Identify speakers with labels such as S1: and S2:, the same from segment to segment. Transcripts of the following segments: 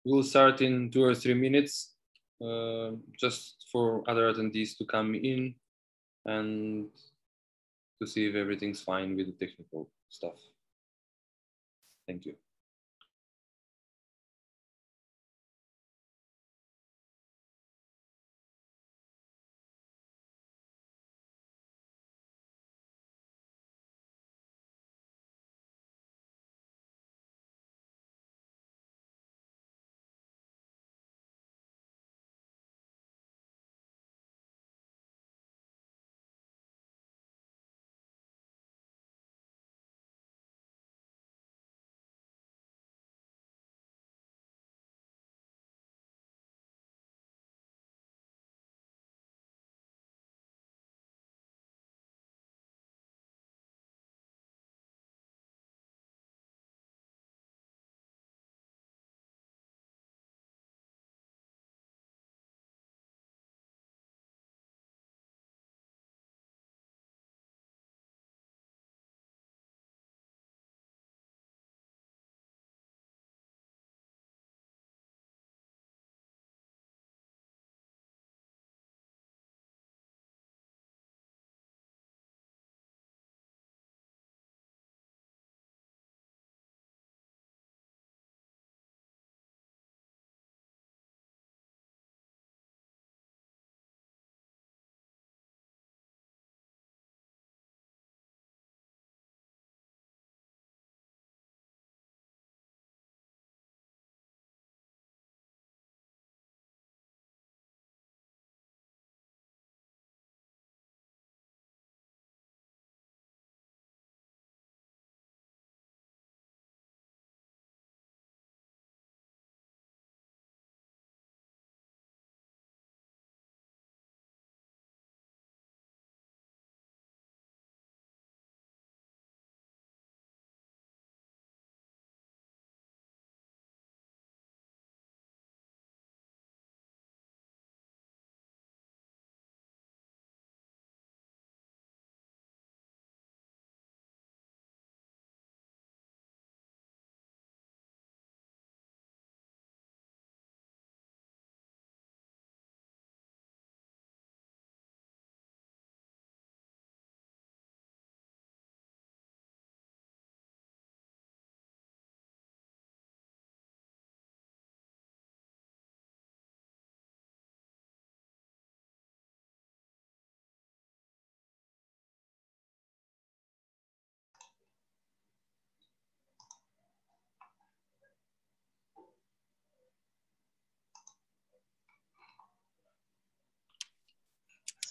S1: We'll start in 2 or 3 minutes, just for other attendees to come in and to see if everything's fine with the technical stuff. Thank you.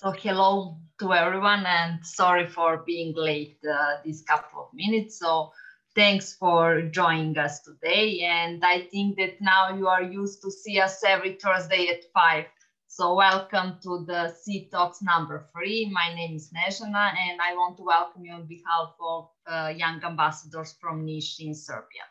S2: So hello to everyone, and sorry for being late these couple of minutes. So thanks for joining us today. And I think that now you are used to see us every Thursday at 5. So welcome to the SEtalks number 3. My name is Snežana, and I want to welcome you on behalf of young ambassadors from Niš in Serbia.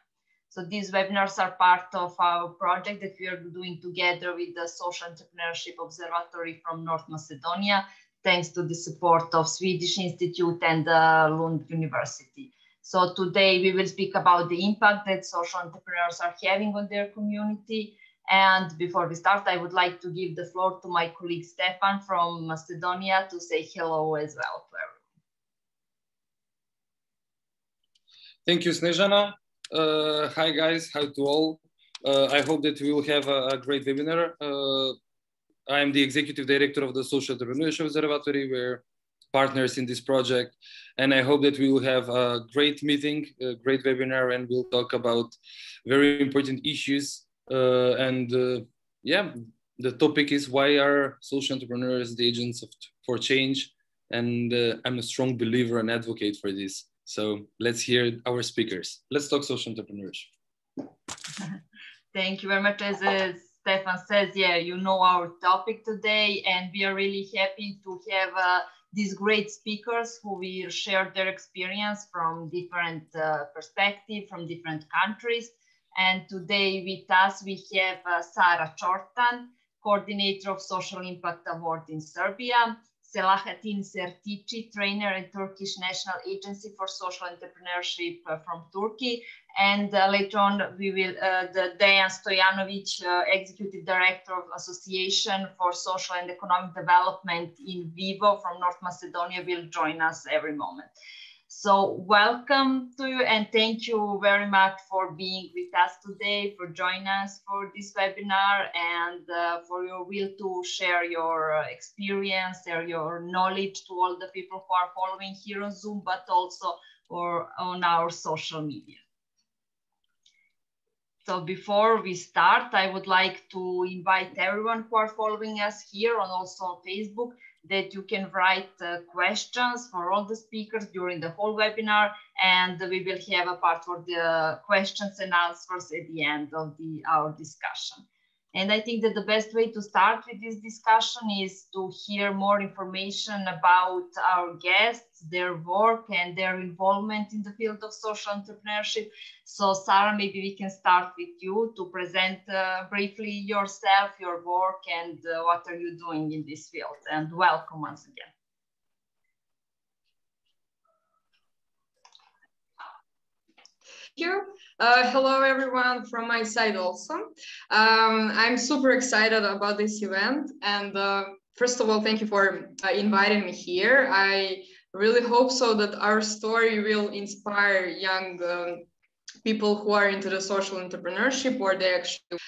S2: So these webinars are part of our project that we are doing together with the Social Entrepreneurship Observatory from North Macedonia, thanks to the support of Swedish Institute and Lund University. So today we will speak about the impact that social entrepreneurs are having on their community. And before we start, I would like to give the floor to my colleague Stefan from Macedonia to say hello as well to everyone.
S1: Thank you, Snežana. Hi guys, hi to all. I hope that we will have a great webinar. I am the executive director of the Social Entrepreneurship Observatory. We're partners in this project, and I hope that we will have a great meeting, a great webinar, and we'll talk about very important issues. Yeah, the topic is why are social entrepreneurs the agents for change? And I'm a strong believer and advocate for this. So let's hear our speakers. Let's talk social entrepreneurship.
S2: Thank you very much. As Stefan says, yeah, you know our topic today, and we are really happy to have these great speakers who will share their experience from different perspectives, from different countries. And today with us, we have Sara Čortan, coordinator of Social Impact Award in Serbia. Selahattin Sertici, trainer at Turkish National Agency for Social Entrepreneurship from Turkey. And later on, we will, the Dejan Stojanovikj, Executive Director of Association for Social and Economic Development in VIVO from North Macedonia, will join us every moment. So welcome to you and thank you very much for being with us today, for joining us for this webinar and for your will to share your experience or your knowledge to all the people who are following here on Zoom, but also on our social media. So before we start, I would like to invite everyone who are following us here and also on Facebook that you can write questions for all the speakers during the whole webinar, and we will have a part for the questions and answers at the end of our discussion. And I think that the best way to start with this discussion is to hear more information about our guests, their work and their involvement in the field of social entrepreneurship. So Sara, maybe we can start with you to present briefly yourself, your work, and what are you doing in this field. And welcome once again.
S3: You. Hello, everyone from my side also. I'm super excited about this event. And first of all, thank you for inviting me here. I really hope so that our story will inspire young people who are into the social entrepreneurship or they actually.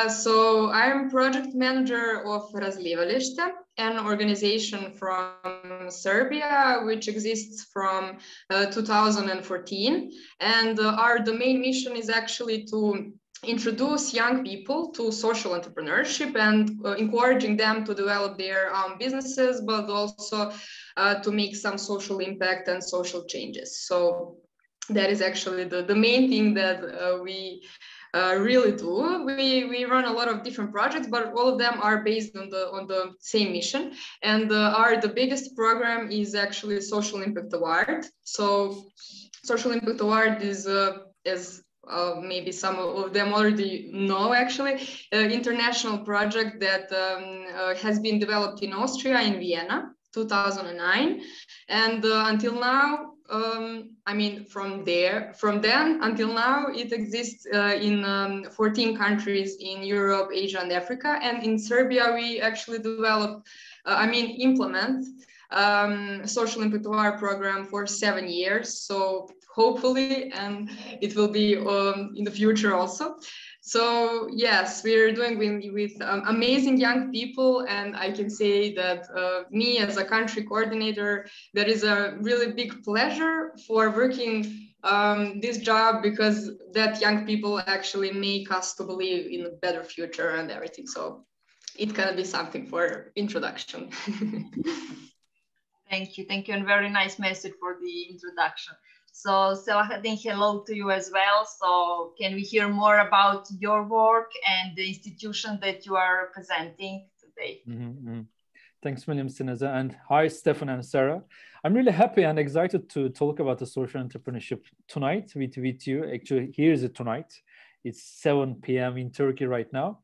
S3: So I'm project manager of Razlivalište, an organization from Serbia, which exists from 2014. And the main mission is actually to introduce young people to social entrepreneurship and encouraging them to develop their own businesses, but also to make some social impact and social changes. So that is actually the main thing that we really do. We run a lot of different projects, but all of them are based on the same mission. And the biggest program is actually Social Impact Award. So Social Impact Award is, as maybe some of them already know, actually, an international project that has been developed in Austria, in Vienna, 2009. And until now, I mean, from then until now, it exists in 14 countries in Europe, Asia, and Africa. And in Serbia, we actually developed, implement Social Impact Award program for 7 years. So hopefully, and it will be in the future also. So yes, we're doing with amazing young people, and I can say that me as a country coordinator, that is a really big pleasure for working this job, because that young people actually make us to believe in a better future and everything. So it can be something for introduction.
S2: Thank you, and very nice message for the introduction. So Selahattin, hello to you as well. So can we hear more about your work and the institution that you are representing today?
S4: Thanks, William Sineza, and hi, Stefan and Sara. I'm really happy and excited to talk about the social entrepreneurship tonight with you. Actually, here is it tonight. It's 7 p.m. in Turkey right now.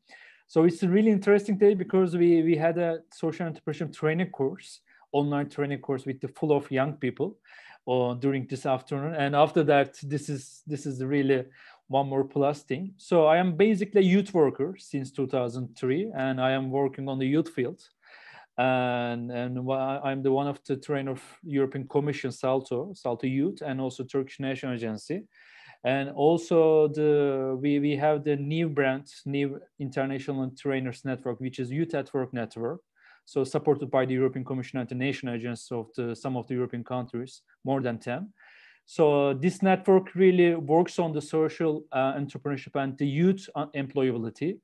S4: So it's a really interesting day because we had a social entrepreneurship training course, online training course with the full of young people during this afternoon, and after that, this is really one more plus thing. So I am basically a youth worker since 2003, and I am working on the youth field, and I'm the one of the trainer of European Commission Salto Youth, and also Turkish National Agency, and also we have the new international trainers network, which is Youth at Work network. So supported by the European Commission and the national agencies of some of the European countries, more than 10. So this network really works on the social entrepreneurship and the youth employability.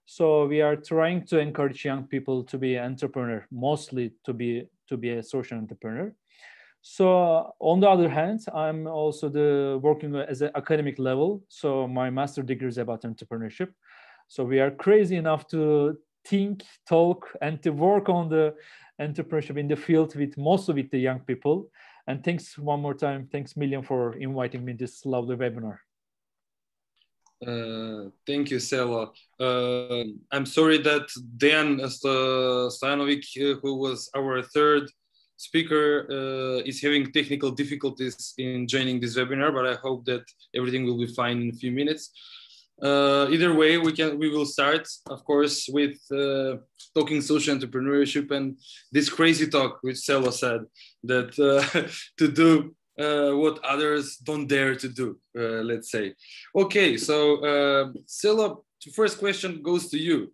S4: So we are trying to encourage young people to be an entrepreneur, mostly to be a social entrepreneur. So on the other hand, I'm also working as an academic level. So my master degree is about entrepreneurship. So we are crazy enough to think, talk, and to work on the entrepreneurship in the field mostly with the young people. And thanks one more time. Thanks million for inviting me to this lovely webinar.
S1: Thank you, Sela. I'm sorry that Dejan Stojanovikj, who was our third speaker is having technical difficulties in joining this webinar, but I hope that everything will be fine in a few minutes. Either way, we will start, of course, with talking social entrepreneurship and this crazy talk, which Sela said, that to do what others don't dare to do, let's say. Okay, so Sela, the first question goes to you.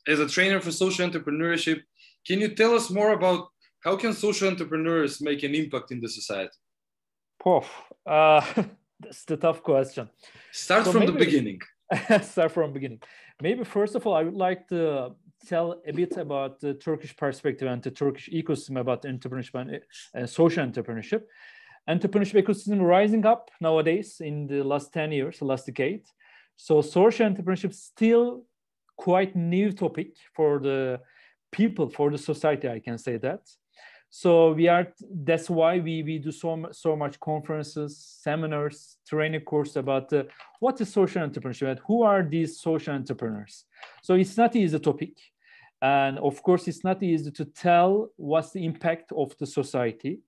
S1: As a trainer for social entrepreneurship, can you tell us more about how can social entrepreneurs make an impact in the society?
S4: That's the tough question.
S1: Start from the beginning.
S4: Start from the beginning. Maybe first of all, I would like to tell a bit about the Turkish perspective and the Turkish ecosystem about entrepreneurship and social entrepreneurship. Entrepreneurship ecosystem rising up nowadays in the last 10 years, last decade. So social entrepreneurship still quite new topic for the people, for the society, I can say that. So that's why we do so much conferences, seminars, training course about what is social entrepreneurship, who are these social entrepreneurs. So it's not easy topic. And of course, it's not easy to tell what's the impact of the society.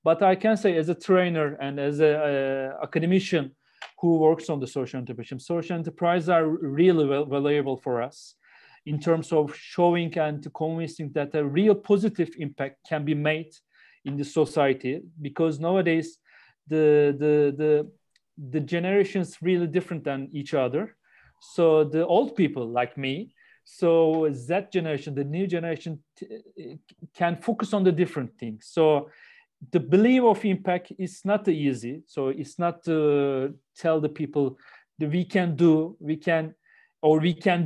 S4: But I can say as a trainer and as an academician who works on the social entrepreneurship, social enterprises are really valuable for us in terms of showing and convincing that a real positive impact can be made in the society, because nowadays the generations really different than each other. So the old people like me, so that generation, the new generation can focus on the different things. So the belief of impact is not easy. So it's not to tell the people that we can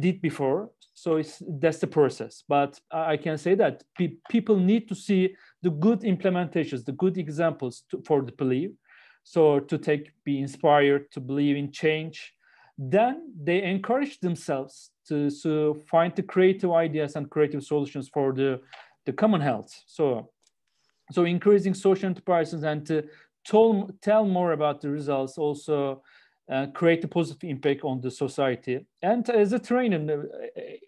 S4: did before. So that's the process. But I can say that people need to see the good implementations, the good examples for the belief. So to be inspired, to believe in change. Then they encourage themselves to find the creative ideas and creative solutions for the common health. So increasing social enterprises and to tell more about the results also create a positive impact on the society. And as a trainer,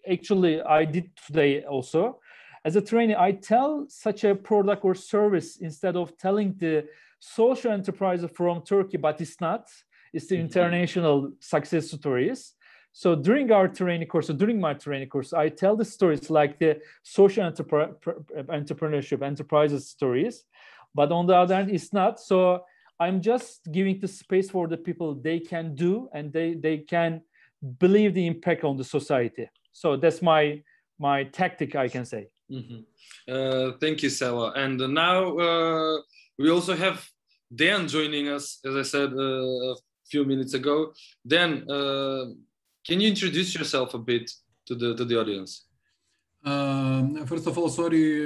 S4: actually I did today also, as a trainer, I tell such a product or service instead of telling the social enterprise from Turkey, but it's not, it's the international success stories. So during our training course, during my training course, I tell the stories like the social entrepreneurship, enterprises stories, but on the other hand, it's not. So I'm just giving the space for the people they can do and they can believe the impact on the society. So that's my tactic, I can say.
S1: Thank you, Sela. And now we also have Dan joining us, as I said a few minutes ago. Dan, can you introduce yourself a bit to the audience?
S5: First of all, sorry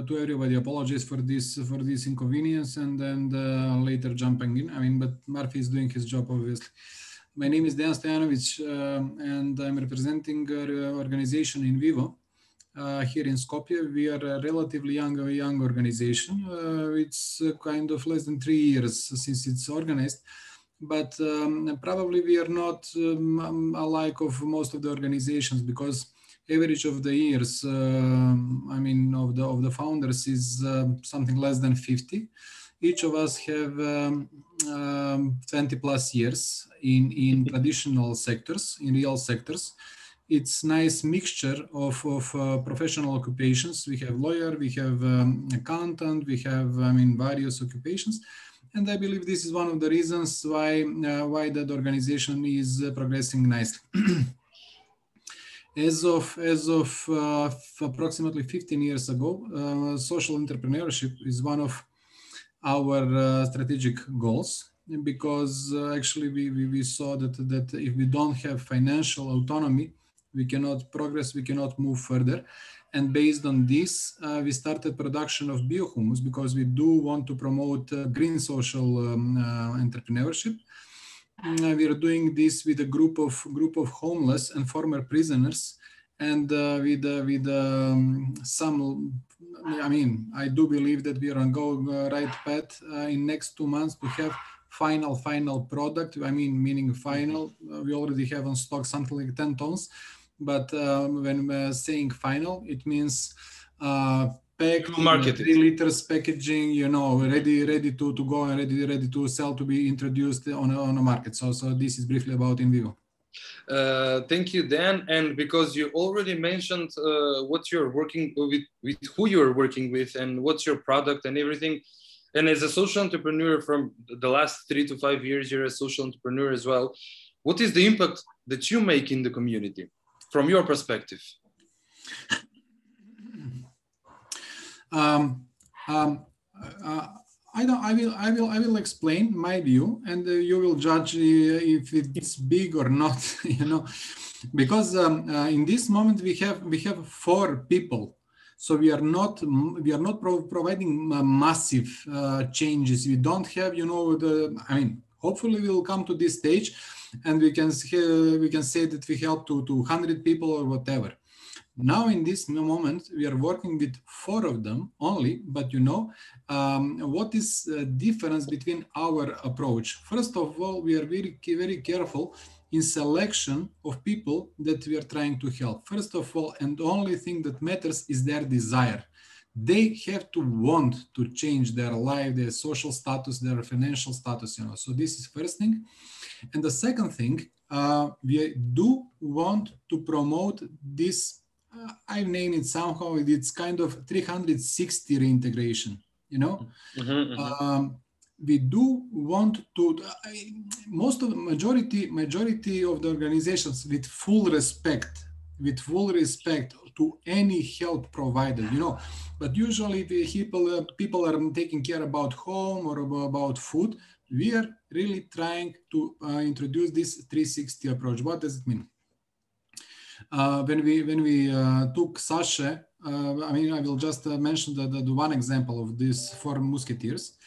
S5: to everybody. Apologies for this inconvenience, and then later jumping in. I mean, but Murphy is doing his job, obviously. My name is Dejan Stojanovikj, and I'm representing an organization in VIVO here in Skopje. We are a relatively young organization. It's kind of less than 3 years since it's organized. But probably we are not alike of most of the organizations, because average of the years, I mean, of the founders is something less than 50. Each of us have 20 plus years in traditional sectors, in real sectors. It's nice mixture of professional occupations. We have lawyer, we have accountant, we have, I mean, various occupations. And I believe this is one of the reasons why that organization is progressing nicely. As of approximately 15 years ago, social entrepreneurship is one of our strategic goals, because actually we saw that if we don't have financial autonomy, we cannot progress, we cannot move further. And based on this, we started production of biohumus, because we do want to promote green social entrepreneurship. We are doing this with a group of homeless and former prisoners, and with some. I mean, I do believe that we are on the right path in next 2 months to have final product. I mean, meaning final. We already have on stock something like 10 tons. But when saying final, it means packed, 3 liters packaging, you know, ready to go and ready to sell, to be introduced on a market. So this is briefly about In Vivo.
S1: Thank you, Dan. And because you already mentioned what you're working with who you're working with, and what's your product and everything. And as a social entrepreneur from the last 3 to 5 years, you're a social entrepreneur as well. What is the impact that you make in the community from your perspective?
S5: I will explain my view, and you will judge if it's big or not. You know, because in this moment we have 4 people, so we are not providing massive changes. We don't have, you know, hopefully we will come to this stage, and we can say that we help to 100 people or whatever. Now, in this moment, we are working with 4 of them only, but you know, what is the difference between our approach? First of all, we are very, very careful in selection of people that we are trying to help. First of all, and the only thing that matters is their desire. They have to want to change their life, their social status, their financial status, you know. So this is first thing. And the second thing, we do want to promote this, I've named it somehow, it's kind of 360 reintegration, you know. We do want to, most of the majority of the organizations, with full respect to any help provided, you know, but usually the people are taking care about home or about food. We are really trying to introduce this 360 approach. What does it mean? When we took Sasha, I will just mention the one example of these 4 musketeers.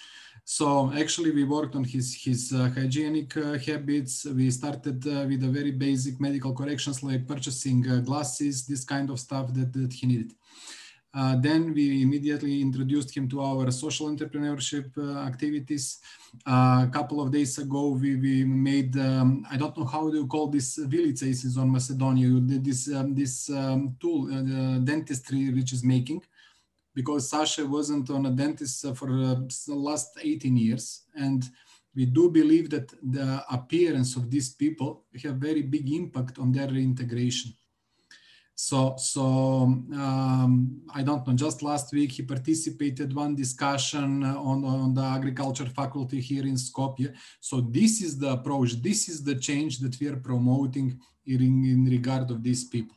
S5: So actually we worked on his hygienic habits. We started with the very basic medical corrections, like purchasing glasses, this kind of stuff that he needed. Then we immediately introduced him to our social entrepreneurship activities. A couple of days ago, we made, I don't know how you call this, vilices on Macedonia, this tool, dentistry, which is making, because Sasha wasn't on a dentist for the last 18 years. And we do believe that the appearance of these people have very big impact on their reintegration. So I don't know, just last week he participated one discussion on the agriculture faculty here in Skopje. So this is the approach, this is the change that we are promoting in regard of these people.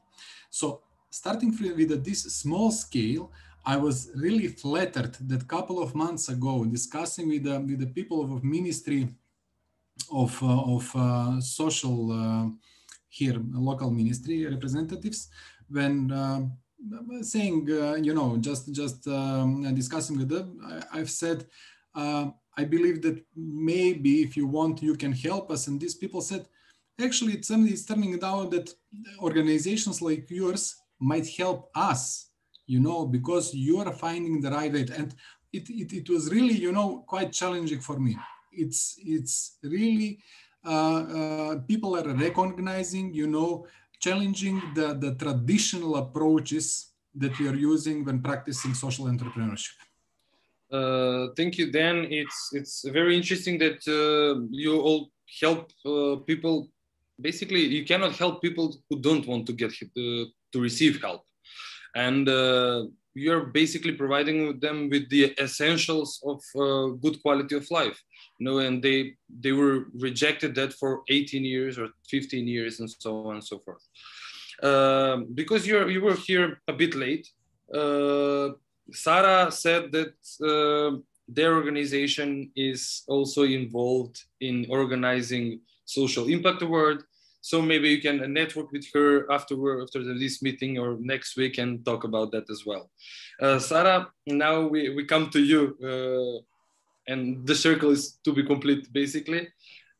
S5: So starting with this small scale, I was really flattered that a couple of months ago, discussing with the people of Ministry of Social here, local ministry representatives, when saying, you know, just discussing with them, I've said, I believe that maybe if you want, you can help us. And these people said, actually, it's turning out that organizations like yours might help us, you know, because you are finding the right way. And it was really, you know, quite challenging for me. It's really, people are recognizing, you know, challenging the traditional approaches that we are using when practicing social entrepreneurship.
S1: Thank you, Dan. It's very interesting that you all help people. Basically, you cannot help people who don't want to get to receive help, and you're basically providing them with the essentials of good quality of life. You know, and they were rejected that for 18 years or 15 years and so on and so forth. Because you were here a bit late, Sara said that their organization is also involved in organizing Social Impact Award. So maybe you can network with her after this meeting or next week and talk about that as well. Sara, now we come to you. And the circle is to be complete, basically.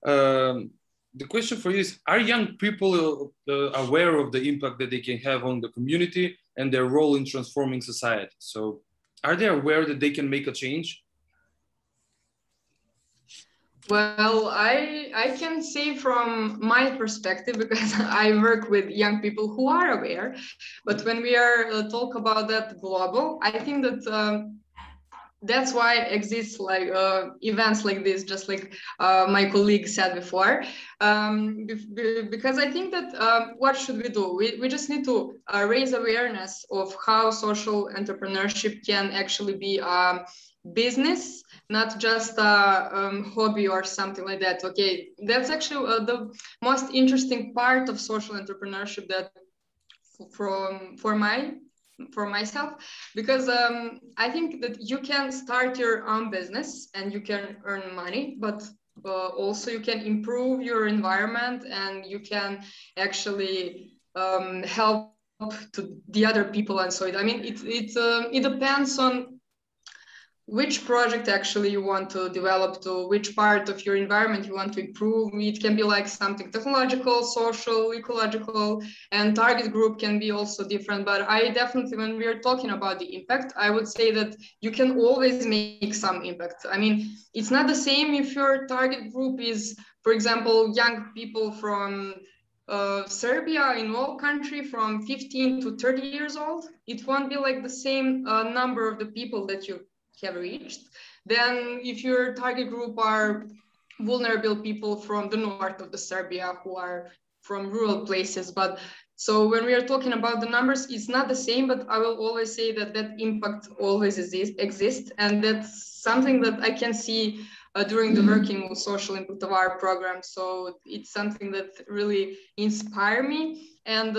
S1: The question for you is, are young people aware of the impact that they can have on the community and their role in transforming society? So are they aware that they can make a change?
S3: Well, I can say from my perspective, because I work with young people who are aware, but when we are talk about that global, I think that that's why exists like events like this, just like my colleague said before, because I think that what should we do? We just need to raise awareness of how social entrepreneurship can actually be a business, not just a hobby or something like that. Okay, that's actually the most interesting part of social entrepreneurship that for myself, because I think that you can start your own business and you can earn money, but also you can improve your environment and you can actually help to the other people. And so I mean, it depends on which project actually you want to develop, to which part of your environment you want to improve. It can be like something technological, social, ecological, and target group can be also different. But I definitely, when we are talking about the impact, I would say that you can always make some impact. I mean, it's not the same if your target group is, for example, young people from Serbia, in all country from 15 to 30 years old. It won't be like the same number of the people that you have reached. Then if your target group are vulnerable people from the north of the Serbia who are from rural places. But so when we are talking about the numbers, it's not the same, but I will always say that that impact always exists. And that's something that I can see during the working with social impact of our program. So it's something that really inspired me. And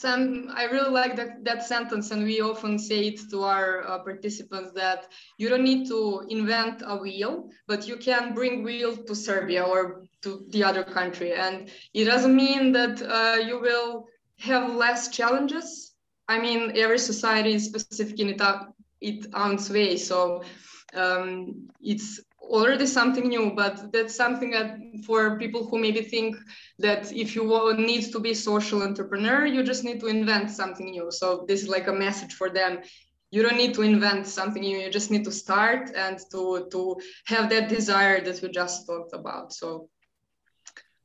S3: I really like that sentence, and we often say it to our participants, that you don't need to invent a wheel, but you can bring wheel to Serbia or to the other country. And it doesn't mean that you will have less challenges. I mean, every society is specific in its own way. So it's already something new, but that's something that for people who maybe think that if you need to be social entrepreneur, you just need to invent something new. So this is like a message for them. You don't need to invent something new. You just need to start and to have that desire that we just talked about. So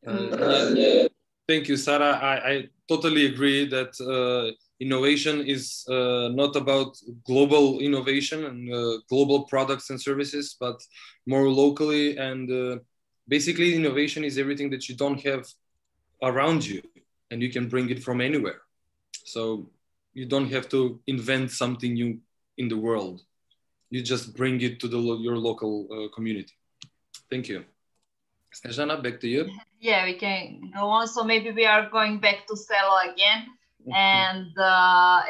S1: thank you, Sara. I totally agree that innovation is not about global innovation and global products and services, but more locally. And basically, innovation is everything that you don't have around you, and you can bring it from anywhere. So you don't have to invent something new in the world. You just bring it to your local community. Thank you. Snezana, back to you.
S2: Yeah, we can go on. So maybe we are going back to Sela again. And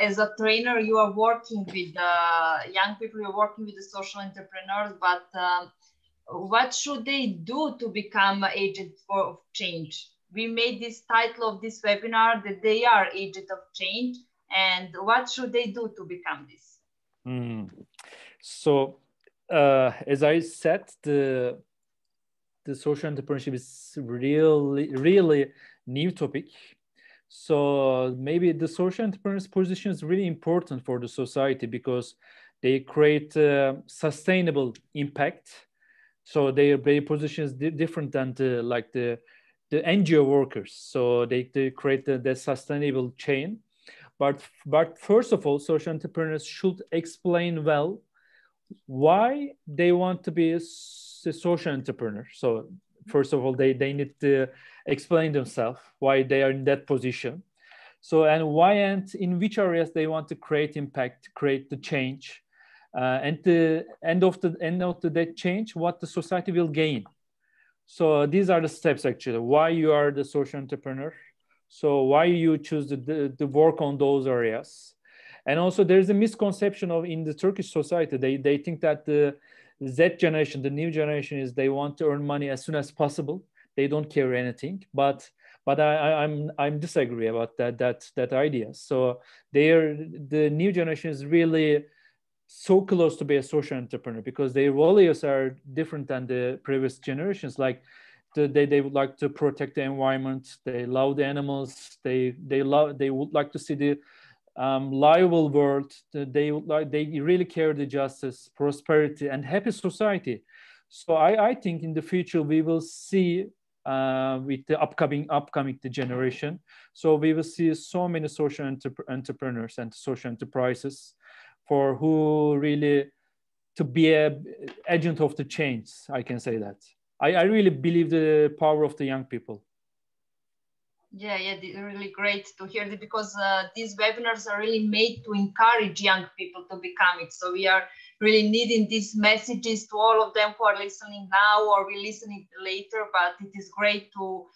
S2: as a trainer, you are working with young people, you're working with the social entrepreneurs, but what should they do to become an agent of change? We made this title of this webinar that they are agent of change, and what should they do to become this?
S4: So as I said, the social entrepreneurship is really new topic. So maybe the social entrepreneur's position is really important for the society because they create sustainable impact. So their position is different than the NGO workers. So they create the sustainable chain. But first of all, social entrepreneurs should explain well why they want to be a social entrepreneur. So first of all, they need to explain themselves why they are in that position. So, and why and in which areas they want to create impact, create the change, and the end of that change, what the society will gain. So these are the steps actually. Why you are the social entrepreneur. So why you choose the work on those areas. And also there's a misconception in the Turkish society. They think that the Z generation, the new generation, is they want to earn money as soon as possible. They don't care anything. But I'm disagree about that idea. So the new generation is really so close to be a social entrepreneur because their values are different than the previous generations. Like they would like to protect the environment. They love the animals. They would like to see the livable world. They really care the justice, prosperity, and happy society. So I think in the future we will see with the upcoming the generation. So we will see so many social entrepreneurs and social enterprises for who really to be an agent of the change. I can say that. I really believe the power of the young people.
S2: Yeah, really great to hear that, because these webinars are really made to encourage young people to become it. So we are really needing these messages to all of them who are listening now or will listen later. But it is great to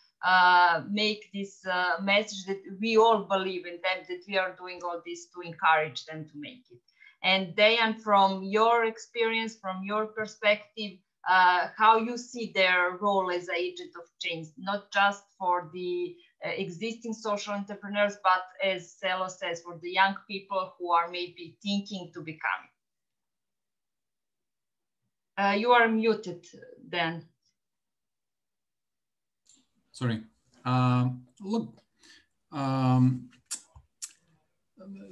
S2: make this message that we all believe in them, that we are doing all this to encourage them to make it. And Dejan, from your experience, from your perspective, how you see their role as an agent of change, not just for the existing social entrepreneurs, but as Selo says, for the young people who are maybe thinking to become it. You are muted, Dan.
S5: Sorry. Look,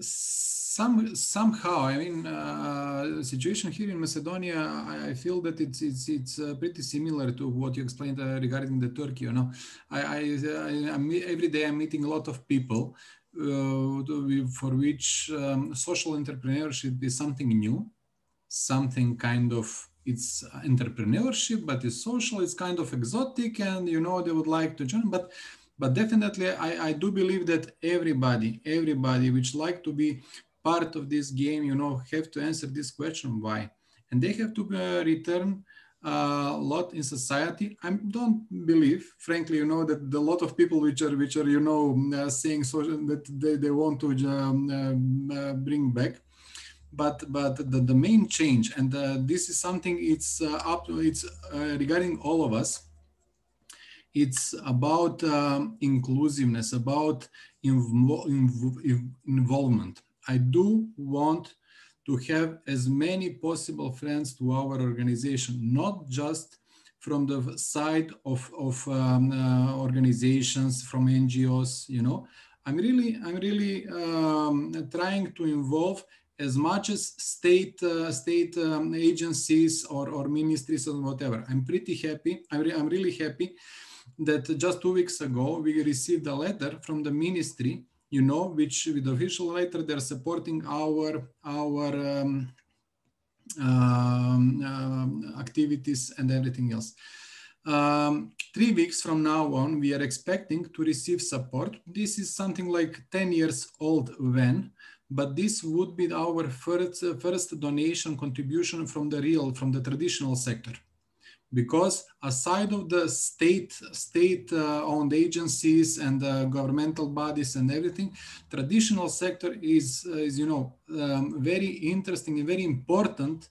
S5: somehow, I mean, the situation here in Macedonia, I feel that it's pretty similar to what you explained regarding the Turkey. You know, every day I'm meeting a lot of people for which social entrepreneurship is something new, something kind of, it's entrepreneurship, but it's social, it's kind of exotic, and you know, they would like to join, but definitely I do believe that everybody which like to be part of this game, you know, have to answer this question, why, and they have to return a lot in society. I don't believe, frankly, you know, that a lot of people which are you know, saying social, that they want to bring back. But the main change, and this is something, it's regarding all of us. It's about inclusiveness, about involvement. I do want to have as many possible friends to our organization, not just from the side of organizations, from NGOs. You know, I'm really trying to involve as much as state agencies or ministries or whatever. I'm pretty happy. I'm really happy that just 2 weeks ago we received a letter from the ministry, you know, which with the official letter they're supporting our activities and everything else. 3 weeks from now on, we are expecting to receive support. This is something like 10 years old van, but this would be our first donation contribution from the traditional sector. Because aside of the state-owned agencies and governmental bodies and everything, traditional sector is you know, very interesting and very important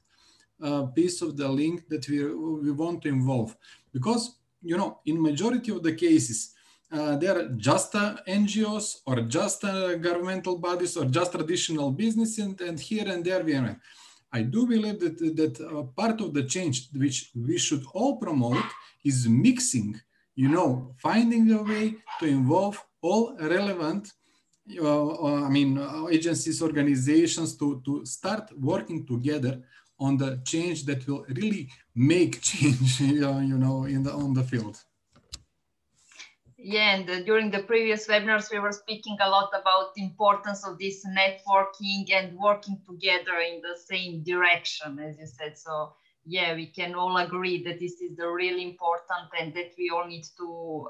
S5: piece of the link that we want to involve. Because, you know, in majority of the cases, there are just NGOs or just governmental bodies or just traditional business, and here and there we are. I do believe that part of the change which we should all promote is mixing, you know, finding a way to involve all relevant, agencies, organizations to start working together on the change that will really make change, you know, on the field.
S2: Yeah, and during the previous webinars, we were speaking a lot about the importance of this networking and working together in the same direction, as you said. So yeah, we can all agree that this is the really important and that we all need to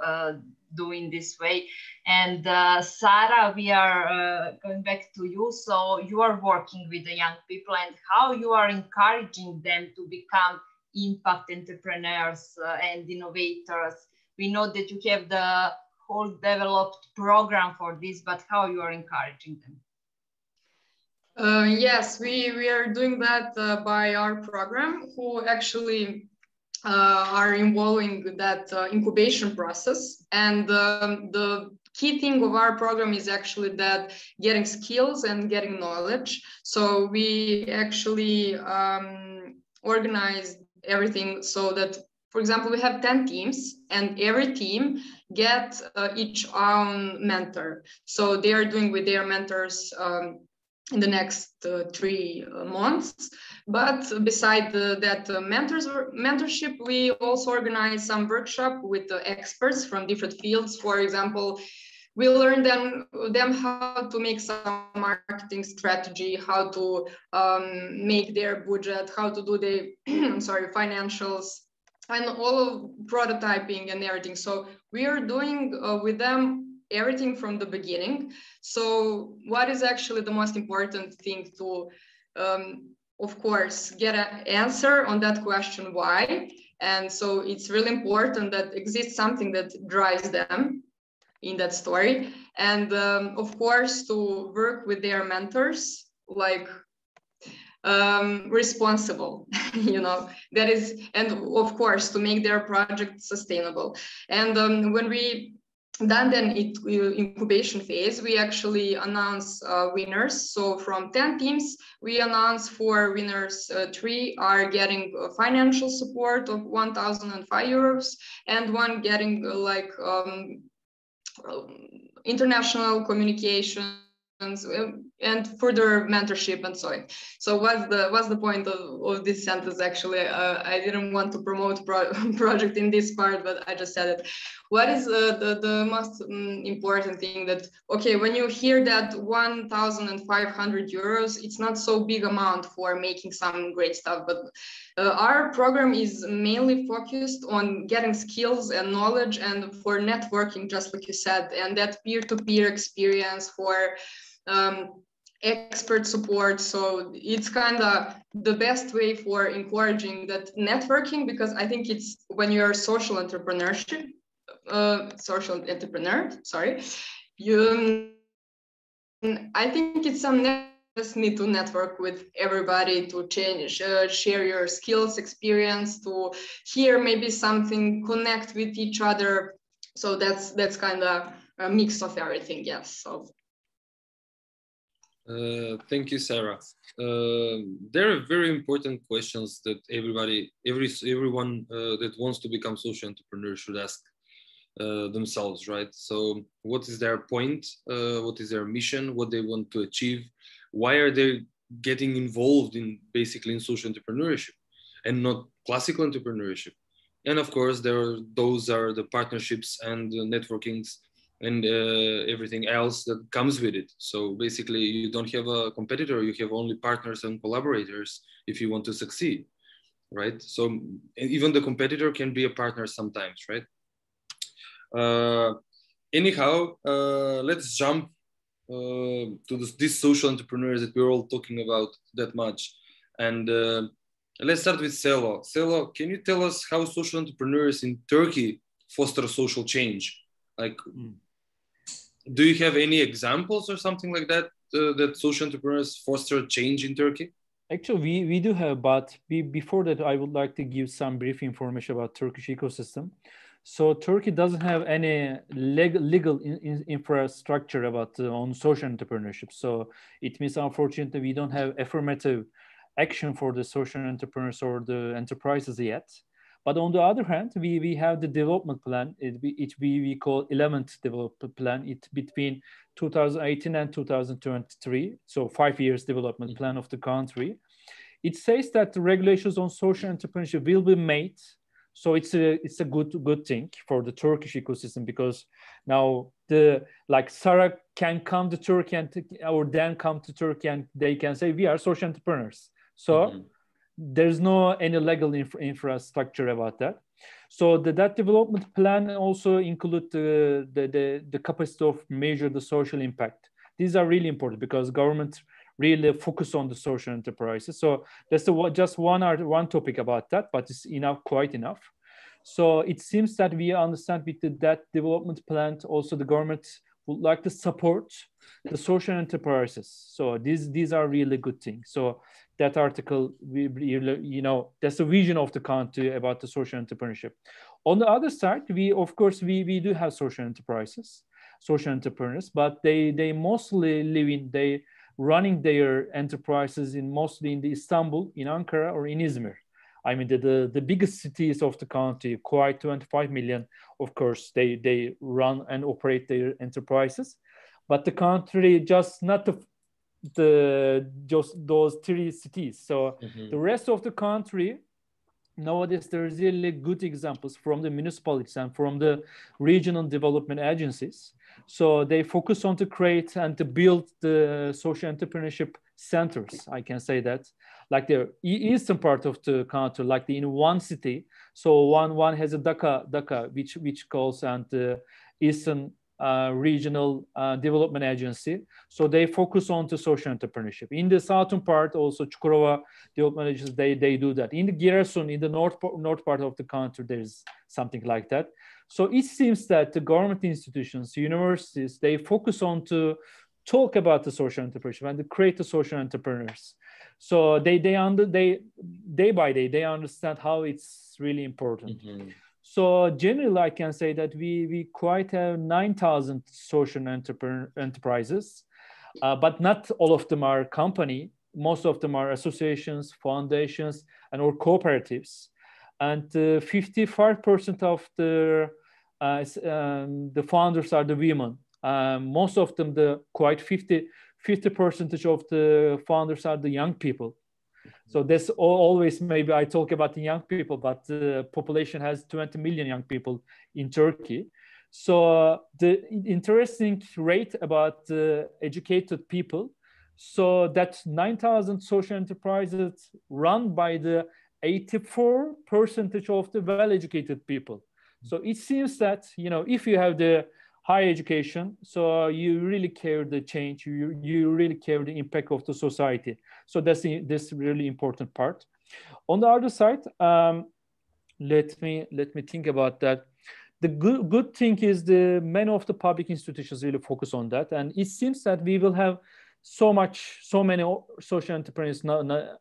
S2: do in this way. And Sara, we are going back to you. So you are working with the young people, and how you are encouraging them to become impact entrepreneurs and innovators. We know that you have the whole developed program for this, but how you are encouraging them?
S3: Yes, we are doing that by our program, who actually are involving that incubation process. And the key thing of our program is actually that getting skills and getting knowledge. So we actually organized everything so that, for example, we have 10 teams, and every team get each own mentor. So they are doing with their mentors in the next 3 months. But beside that mentorship, we also organize some workshop with experts from different fields. For example, we learn them how to make some marketing strategy, how to make their budget, how to do the financials, and all of prototyping and everything. So we are doing with them everything from the beginning. So what is actually the most important thing to, of course, get an answer on that question, why? And so it's really important that exists something that drives them in that story. And of course, to work with their mentors, like responsible, that is, and of course, to make their project sustainable. And when we done then incubation phase, we actually announce winners. So from 10 teams, we announce 4 winners. 3 are getting financial support of 1,005 euros, and 1 getting international communication and further mentorship and so on. So what's the point of this sentence? Actually, I didn't want to promote project in this part, but I just said it. What is the most important thing? That, okay, when you hear that 1,500 euros, it's not so big amount for making some great stuff, but our program is mainly focused on getting skills and knowledge and for networking, just like you said, and that peer-to-peer experience for expert support. So it's kind of the best way for encouraging that networking, because I think it's when you're social entrepreneur, I think it's some just need to network with everybody, to share your skills, experience, to hear maybe something, connect with each other. So that's kind of a mix of everything. Yes. So.
S1: Thank you, Sara. There are very important questions that everyone that wants to become social entrepreneur should ask themselves, right? So what is their point? What is their mission? What they want to achieve? Why are they getting involved in basically in social entrepreneurship and not classical entrepreneurship? And of course, those are the partnerships and the networkings and everything else that comes with it. So basically, you don't have a competitor, you have only partners and collaborators if you want to succeed, right? So even the competitor can be a partner sometimes, right? Anyhow, let's jump to these social entrepreneurs that we're all talking about that much. And let's start with Sela. Sela, can you tell us how social entrepreneurs in Turkey foster social change? Like, do you have any examples or something like that, that social entrepreneurs foster change in Turkey?
S4: Actually, we do have, but before that, I would like to give some brief information about Turkish ecosystem. So Turkey doesn't have any legal infrastructure about on social entrepreneurship. So it means, unfortunately, we don't have affirmative action for the social entrepreneurs or the enterprises yet. But on the other hand, we have the development plan. We call 11th development plan. It's between 2018 and 2023. So 5 years development plan of the country. It says that the regulations on social entrepreneurship will be made. So it's a good thing for the Turkish ecosystem, because now like Sara can come to Turkey or Dan come to Turkey and they can say we are social entrepreneurs. So there's no any legal infrastructure about that. So that development plan also include the capacity of measure the social impact. These are really important because government really focus on the social enterprises. So that's just one topic about that, but it's quite enough. So it seems that we understand with that development plan, also the government would like to support the social enterprises. So these are really good things. So that article, that's the vision of the country about the social entrepreneurship. On the other side, we do have social enterprises, social entrepreneurs, but they mostly they running their enterprises mostly in Istanbul, in Ankara, or in Izmir. I mean, the biggest cities of the country, quite 25 million, of course, they run and operate their enterprises. But the country just not those 3 cities. So the rest of the country, nowadays there's really good examples from the municipalities and from the regional development agencies. So they focus on to create and to build the social entrepreneurship centers, I can say that, like the eastern part of the country, like in one city. So one has a Dhaka, which calls and the Eastern Regional Development Agency. So they focus on to social entrepreneurship. In the southern part, also Çukurova Development Agency, they do that. In the Giresun, in the north part of the country, there's something like that. So it seems that the government institutions, universities, they focus on to talk about the social entrepreneurship and to create the social entrepreneurs. So day by day, they understand how it's really important. So generally, I can say that we quite have 9,000 social enterprises, but not all of them are company. Most of them are associations, foundations, and or cooperatives. And 55% of the founders are the women. Most of them, quite 50% of the founders are the young people. So that's always, maybe I talk about the young people, but the population has 20 million young people in Turkey. So the interesting rate about the educated people, so that 9,000 social enterprises run by the 84% of the well-educated people. So it seems that, if you have the higher education, so you really care the change, you really care the impact of the society. So that's really important part. On the other side, let me think about that. The good thing is many of the public institutions really focus on that, and it seems that we will have so many social entrepreneurs now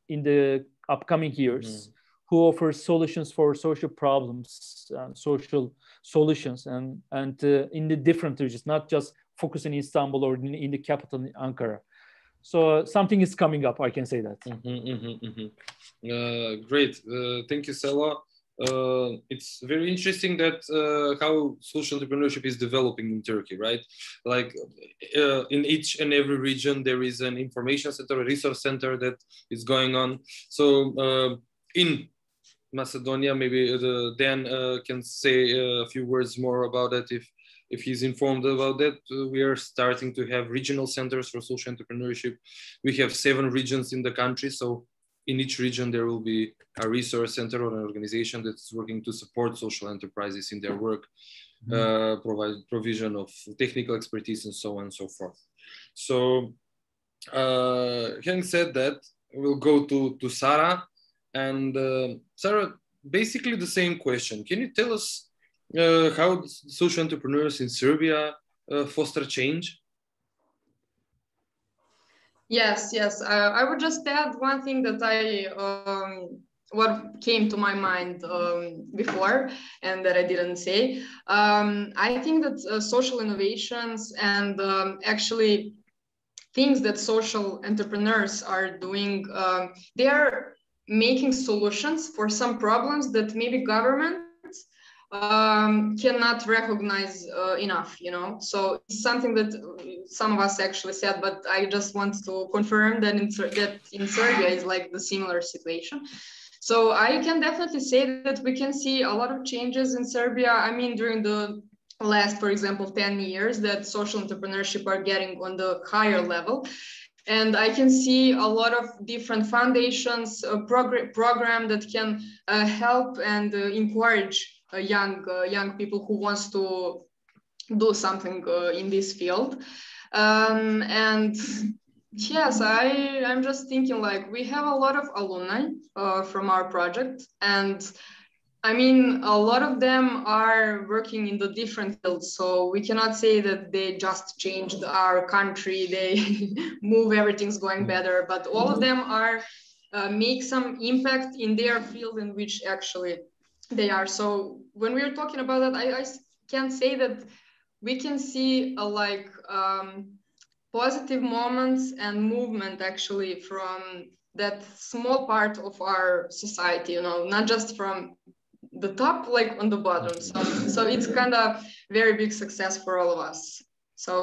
S4: in the upcoming years who offer solutions for social problems, social solutions, and in the different regions, not just focus in Istanbul or in the capital, Ankara. So something is coming up, I can say that.
S1: Great, thank you, Sara. It's very interesting that how social entrepreneurship is developing in Turkey, right? Like in each and every region, there is an information center, a resource center that is going on. So in Macedonia, maybe Dejan can say a few words more about it if he's informed about that. We are starting to have regional centers for social entrepreneurship. We have 7 regions in the country, so in each region there will be a resource center or an organization that's working to support social enterprises in their work, provide provision of technical expertise and so on and so forth. So having said that, we'll go to Sara. And Sara, basically the same question. Can you tell us how social entrepreneurs in Serbia foster change?
S3: Yes. I would just add one thing that what came to my mind before and that I didn't say. I think that social innovations and actually things that social entrepreneurs are doing, they are making solutions for some problems that maybe government cannot recognize enough, So it's something that some of us actually said, but I just want to confirm that in Serbia is like the similar situation. So I can definitely say that we can see a lot of changes in Serbia. I mean, during the last, for example, 10 years that social entrepreneurship are getting on the higher level. And I can see a lot of different foundations, program that can help and encourage young people who wants to do something in this field. And yes, I'm just thinking like we have a lot of alumni from our project, and I mean, a lot of them are working in the different fields, so we cannot say that they just changed our country, they move, everything's going better, but all of them are make some impact in their field in which actually they are. So when we are talking about that, I can say that we can see positive moments and movement actually from that small part of our society, not just from the top, like on the bottom. So it's kind of very big success for all of us. So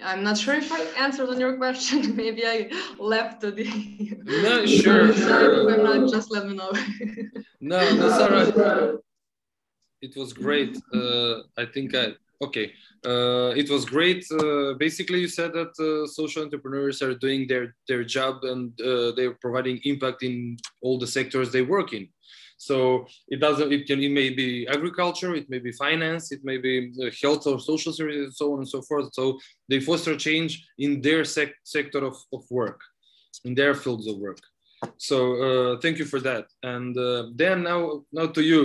S3: I'm not sure if I answered on your question. Maybe I left the.
S1: No, sure.
S3: Sorry if I'm not. Just let me know.
S1: No, Sara. It was great. I think okay. It was great. Basically, you said that social entrepreneurs are doing their job and they're providing impact in all the sectors they work in. So it may be agriculture, it may be finance, it may be health or social services, so on and so forth. So they foster change in their sector of work, in their fields of work. So thank you for that. And Dan, now to you.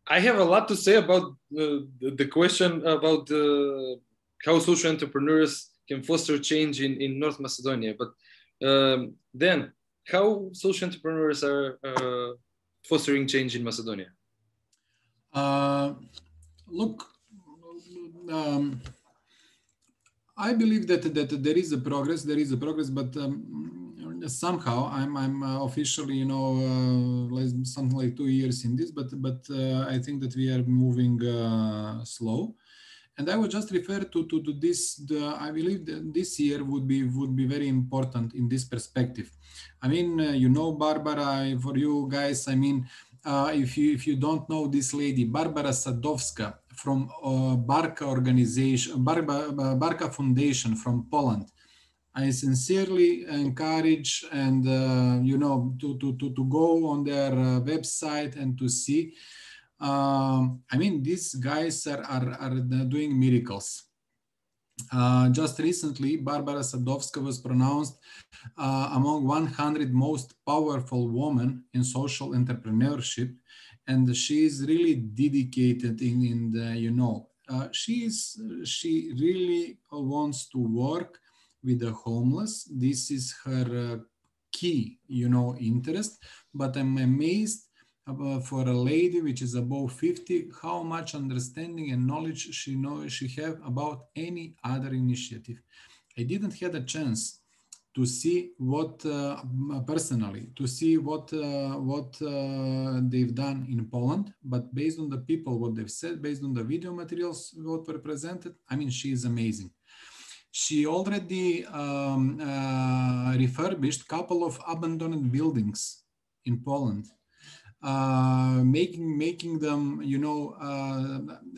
S1: I have a lot to say about the question about how social entrepreneurs can foster change in North Macedonia. But then, how social entrepreneurs are fostering change in Macedonia?
S5: Look, I believe that there is a progress. There is a progress, but somehow I'm officially, something like 2 years in this, but I think that we are moving slow. And I would just refer to this. I believe that this year would be very important in this perspective. I mean, Barbara, for you guys, I mean, if you don't know this lady, Barbara Sadowska from Barka organization, Barka Foundation from Poland. I sincerely encourage and to go on their website and to see. I mean, these guys are doing miracles. Just recently, Barbara Sadowska was pronounced among 100 most powerful women in social entrepreneurship, and she is really dedicated in the she really wants to work with the homeless. This is her key, interest. But I'm amazed for a lady which is above 50, how much understanding and knowledge she have about any other initiative. I didn't have a chance to see what personally, to see what they've done in Poland, but based on the people, what they've said, based on the video materials what were presented, I mean, she is amazing. She already refurbished a couple of abandoned buildings in Poland, making them,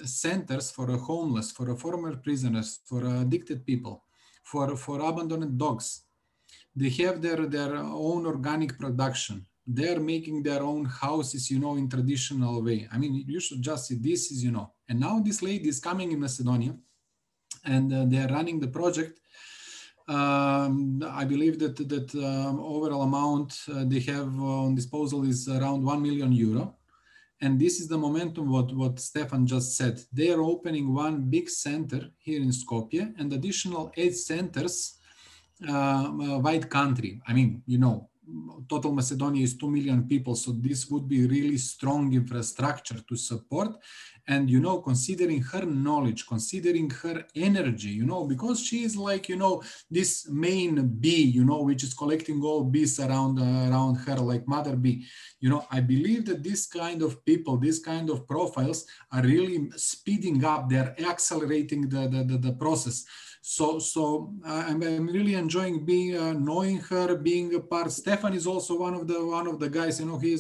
S5: centers for the homeless, for the former prisoners, for addicted people, for abandoned dogs. They have their own organic production. They're making their own houses, in traditional way. I mean, you should just see this is, And now this lady is coming in Macedonia, and they are running the project. I believe that overall amount they have on disposal is around 1 million euro. And this is the momentum what Stefan just said. They are opening one big center here in Skopje and additional 8 centers wide country. I mean, total Macedonia is 2 million people. So this would be really strong infrastructure to support. And, considering her knowledge, considering her energy, because she is like, this main bee, which is collecting all bees around her, like mother bee. I believe that this kind of people, this kind of profiles are really speeding up. They're accelerating the process. So I'm really enjoying knowing her, being a part. Stefan is also one of the guys. He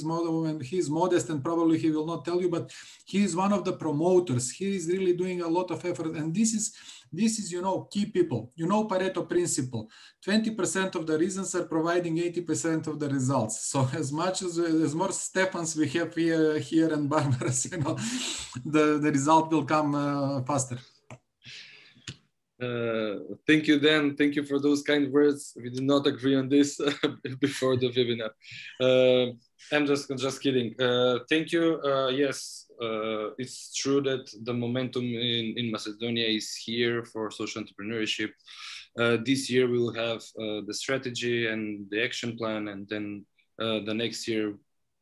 S5: is modest, and probably he will not tell you, but he is one of the promoters. He is really doing a lot of effort, and this is key people. Pareto principle: 20% of the reasons are providing 80% of the results. So as more Stefans we have here and Barbaras, the result will come faster.
S1: Thank you, Dan. Thank you for those kind words. We did not agree on this before the webinar. I'm just kidding. Thank you. Yes, it's true that the momentum in Macedonia is here for social entrepreneurship. This year we will have the strategy and the action plan, and then the next year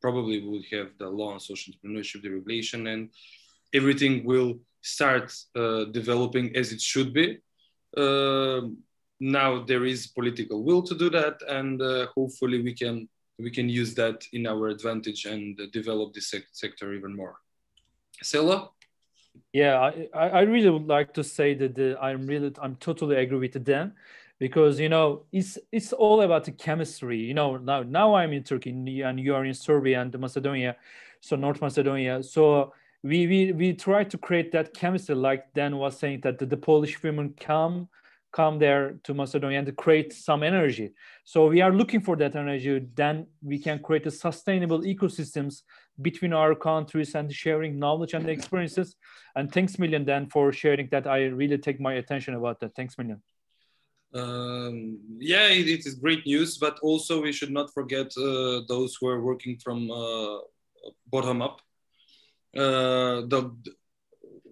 S1: probably we will have the law on social entrepreneurship, the regulation, and everything will start developing as it should be. Now there is political will to do that, and hopefully we can use that in our advantage and develop this sector even more. Sela?
S4: Yeah, I really would like to say that I'm totally agree with Dan, because it's all about the chemistry. Now I'm in Turkey and you are in Serbia and Macedonia, so North Macedonia. So we try to create that chemistry, like Dan was saying, that the Polish women come there to Macedonia and to create some energy. So we are looking for that energy. Then we can create a sustainable ecosystems between our countries and sharing knowledge and experiences. And thanks million, Dan, for sharing that. I really take my attention about that. Thanks million.
S1: Yeah, it is great news, but also we should not forget those who are working from bottom up.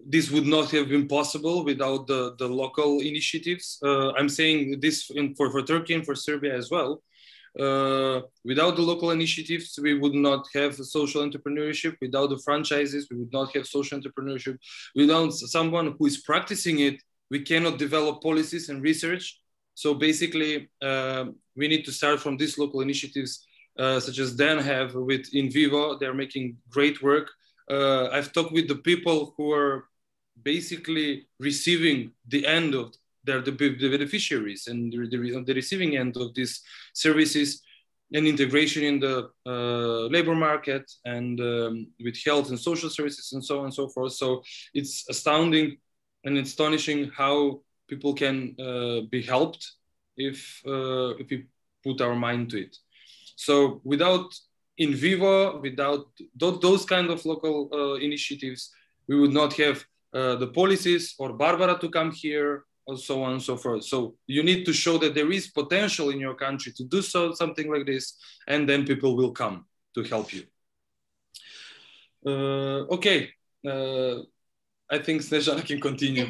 S1: This would not have been possible without the local initiatives. I'm saying this for Turkey and for Serbia as well. Without the local initiatives, we would not have social entrepreneurship. Without the franchises, we would not have social entrepreneurship. Without someone who is practicing it, we cannot develop policies and research. So basically, we need to start from these local initiatives, such as Dan have in VIVO. They're making great work. I've talked with the people who are basically receiving the end of the beneficiaries and the receiving end of these services and integration in the labor market and with health and social services and so on and so forth. So it's astounding and astonishing how people can be helped if we put our mind to it. So without in VIVO, without those kind of local initiatives, we would not have the policies or Barbara to come here, or so on and so forth. So you need to show that there is potential in your country to do something like this, and then people will come to help you. Okay, I think Snežana can continue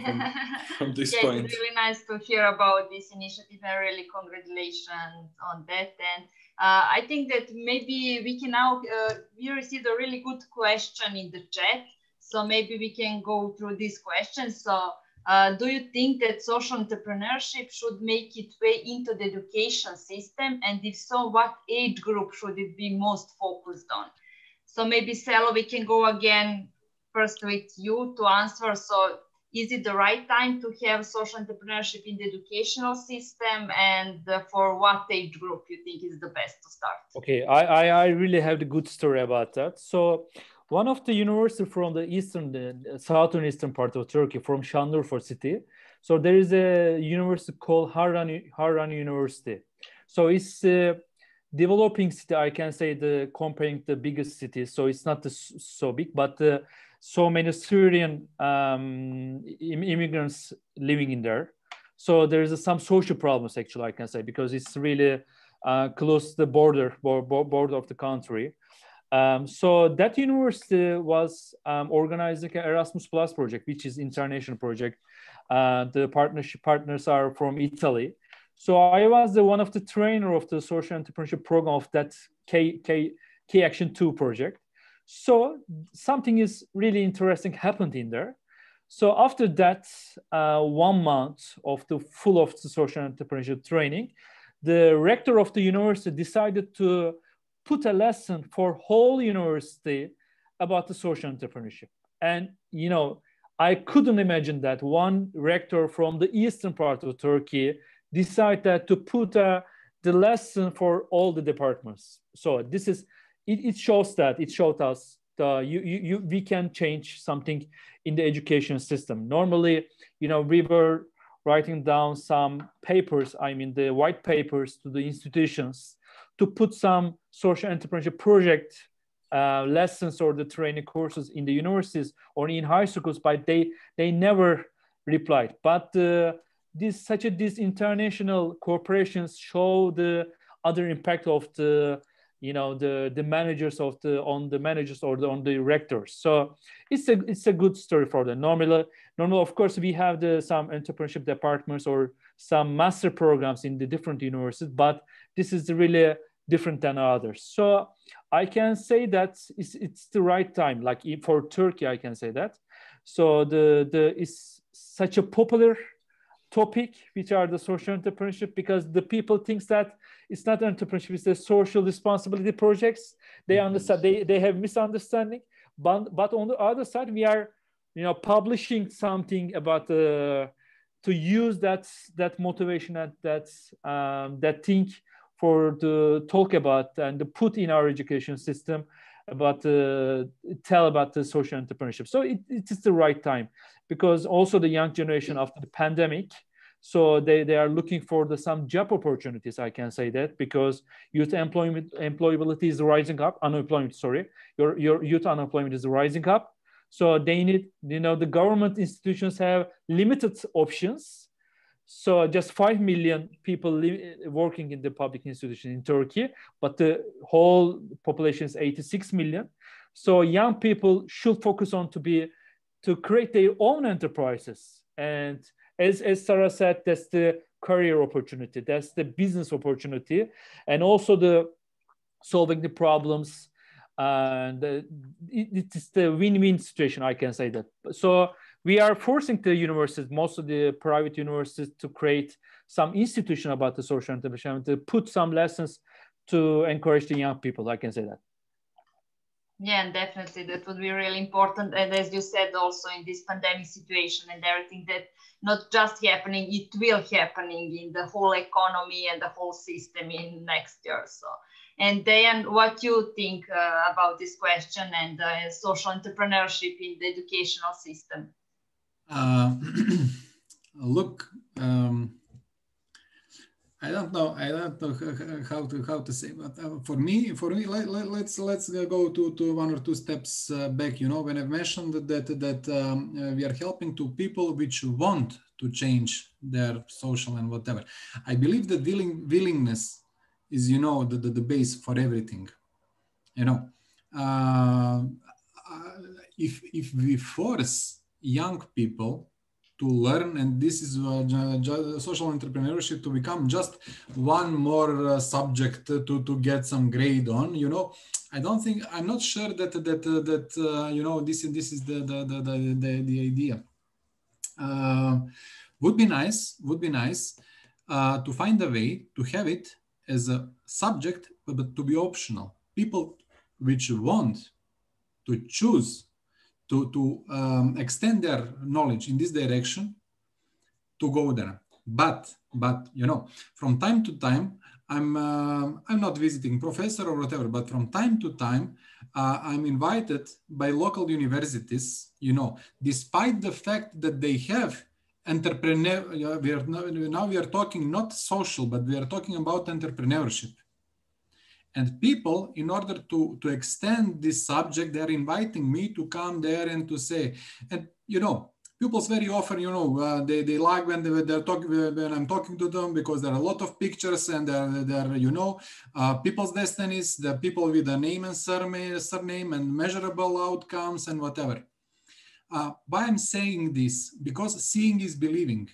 S1: from this point.
S2: It's really nice to hear about this initiative, and really congratulations on that. And I think that maybe we can now, we received a really good question in the chat. So maybe we can go through these questions. So do you think that social entrepreneurship should make its way into the education system? And if so, what age group should it be most focused on? So maybe Sara, we can go again first with you to answer. So is it the right time to have social entrepreneurship in the educational system? And for what age group you think is the best to start?
S4: Okay, I really have the good story about that. So one of the universities from the southern eastern part of Turkey, from Şanlıurfa city. So there is a university called Harran University. So it's a developing city, I can say, comparing the biggest cities. So it's not so big, but so many Syrian immigrants living in there. So there is some social problems, actually, I can say, because it's really close to the border of the country. So that university was organizing an Erasmus Plus project, which is international project. The partners are from Italy. So I was one of the trainer of the social entrepreneurship program of that K Action 2 project. So something is really interesting happened in there. So after that 1 month of the social entrepreneurship training, the rector of the university decided to put a lesson for whole university about the social entrepreneurship. And, I couldn't imagine that one rector from the eastern part of Turkey decided to put the lesson for all the departments. So this is, it showed us we can change something in the education system. Normally, we were writing down some papers, the white papers to the institutions to put some social entrepreneurship project lessons or the training courses in the universities or in high schools, but they never replied. But these international corporations show the other impact of the managers on the rectors. So it's a good story for them. Normally, of course, we have some entrepreneurship departments or some master programs in the different universities, but this is really different than others. So I can say that it's the right time. Like for Turkey, I can say that. So it's such a popular topic, which are the social entrepreneurship, because the people think that it's not entrepreneurship, it's the social responsibility projects. They understand, they have misunderstanding. But on the other side, we are publishing something about to use that motivation, that thing for the talk about and to put in our education system about tell about the social entrepreneurship. So it is the right time, because also the young generation after the pandemic, so they are looking for some job opportunities, I can say that, because youth employability is rising up, your youth unemployment is rising up. So they need, the government institutions have limited options. So just 5 million people working in the public institution in Turkey, but the whole population is 86 million. So young people should focus on to create their own enterprises. And as Sara said, that's the career opportunity, that's the business opportunity, and also the solving the problems. And it is the win-win situation, I can say that. So we are forcing the universities, most of the private universities, to create some institution about the social entrepreneurship, to put some lessons to encourage the young people, I can say that.
S2: Yeah, and definitely that would be really important. And as you said, also in this pandemic situation and everything, that not just happening, it will happening in the whole economy and the whole system in next year. So, and Dejan, what do you think about this question and social entrepreneurship in the educational system?
S5: Look, I don't know how to say, but for me, let's go to 1 or 2 steps back. When I mentioned that we are helping to people which want to change their social and whatever, I believe that willingness is the base for everything. If we force young people to learn, and this is social entrepreneurship to become just one more subject to get some grade on, I'm not sure that this is the idea. Would be nice to find a way to have it as a subject, but to be optional. People which want to choose to extend their knowledge in this direction, to go there. But from time to time, I'm not visiting professor or whatever, but from time to time, I'm invited by local universities, despite the fact that they have entrepreneur, we are talking not social, but we are talking about entrepreneurship. And people, in order to extend this subject, they're inviting me to come there and to say, and people very often, they like when they're talking, when I'm talking to them, because there are a lot of pictures and they're people's destinies, the people with a name and surname and measurable outcomes and whatever. Why I'm saying this? Because seeing is believing.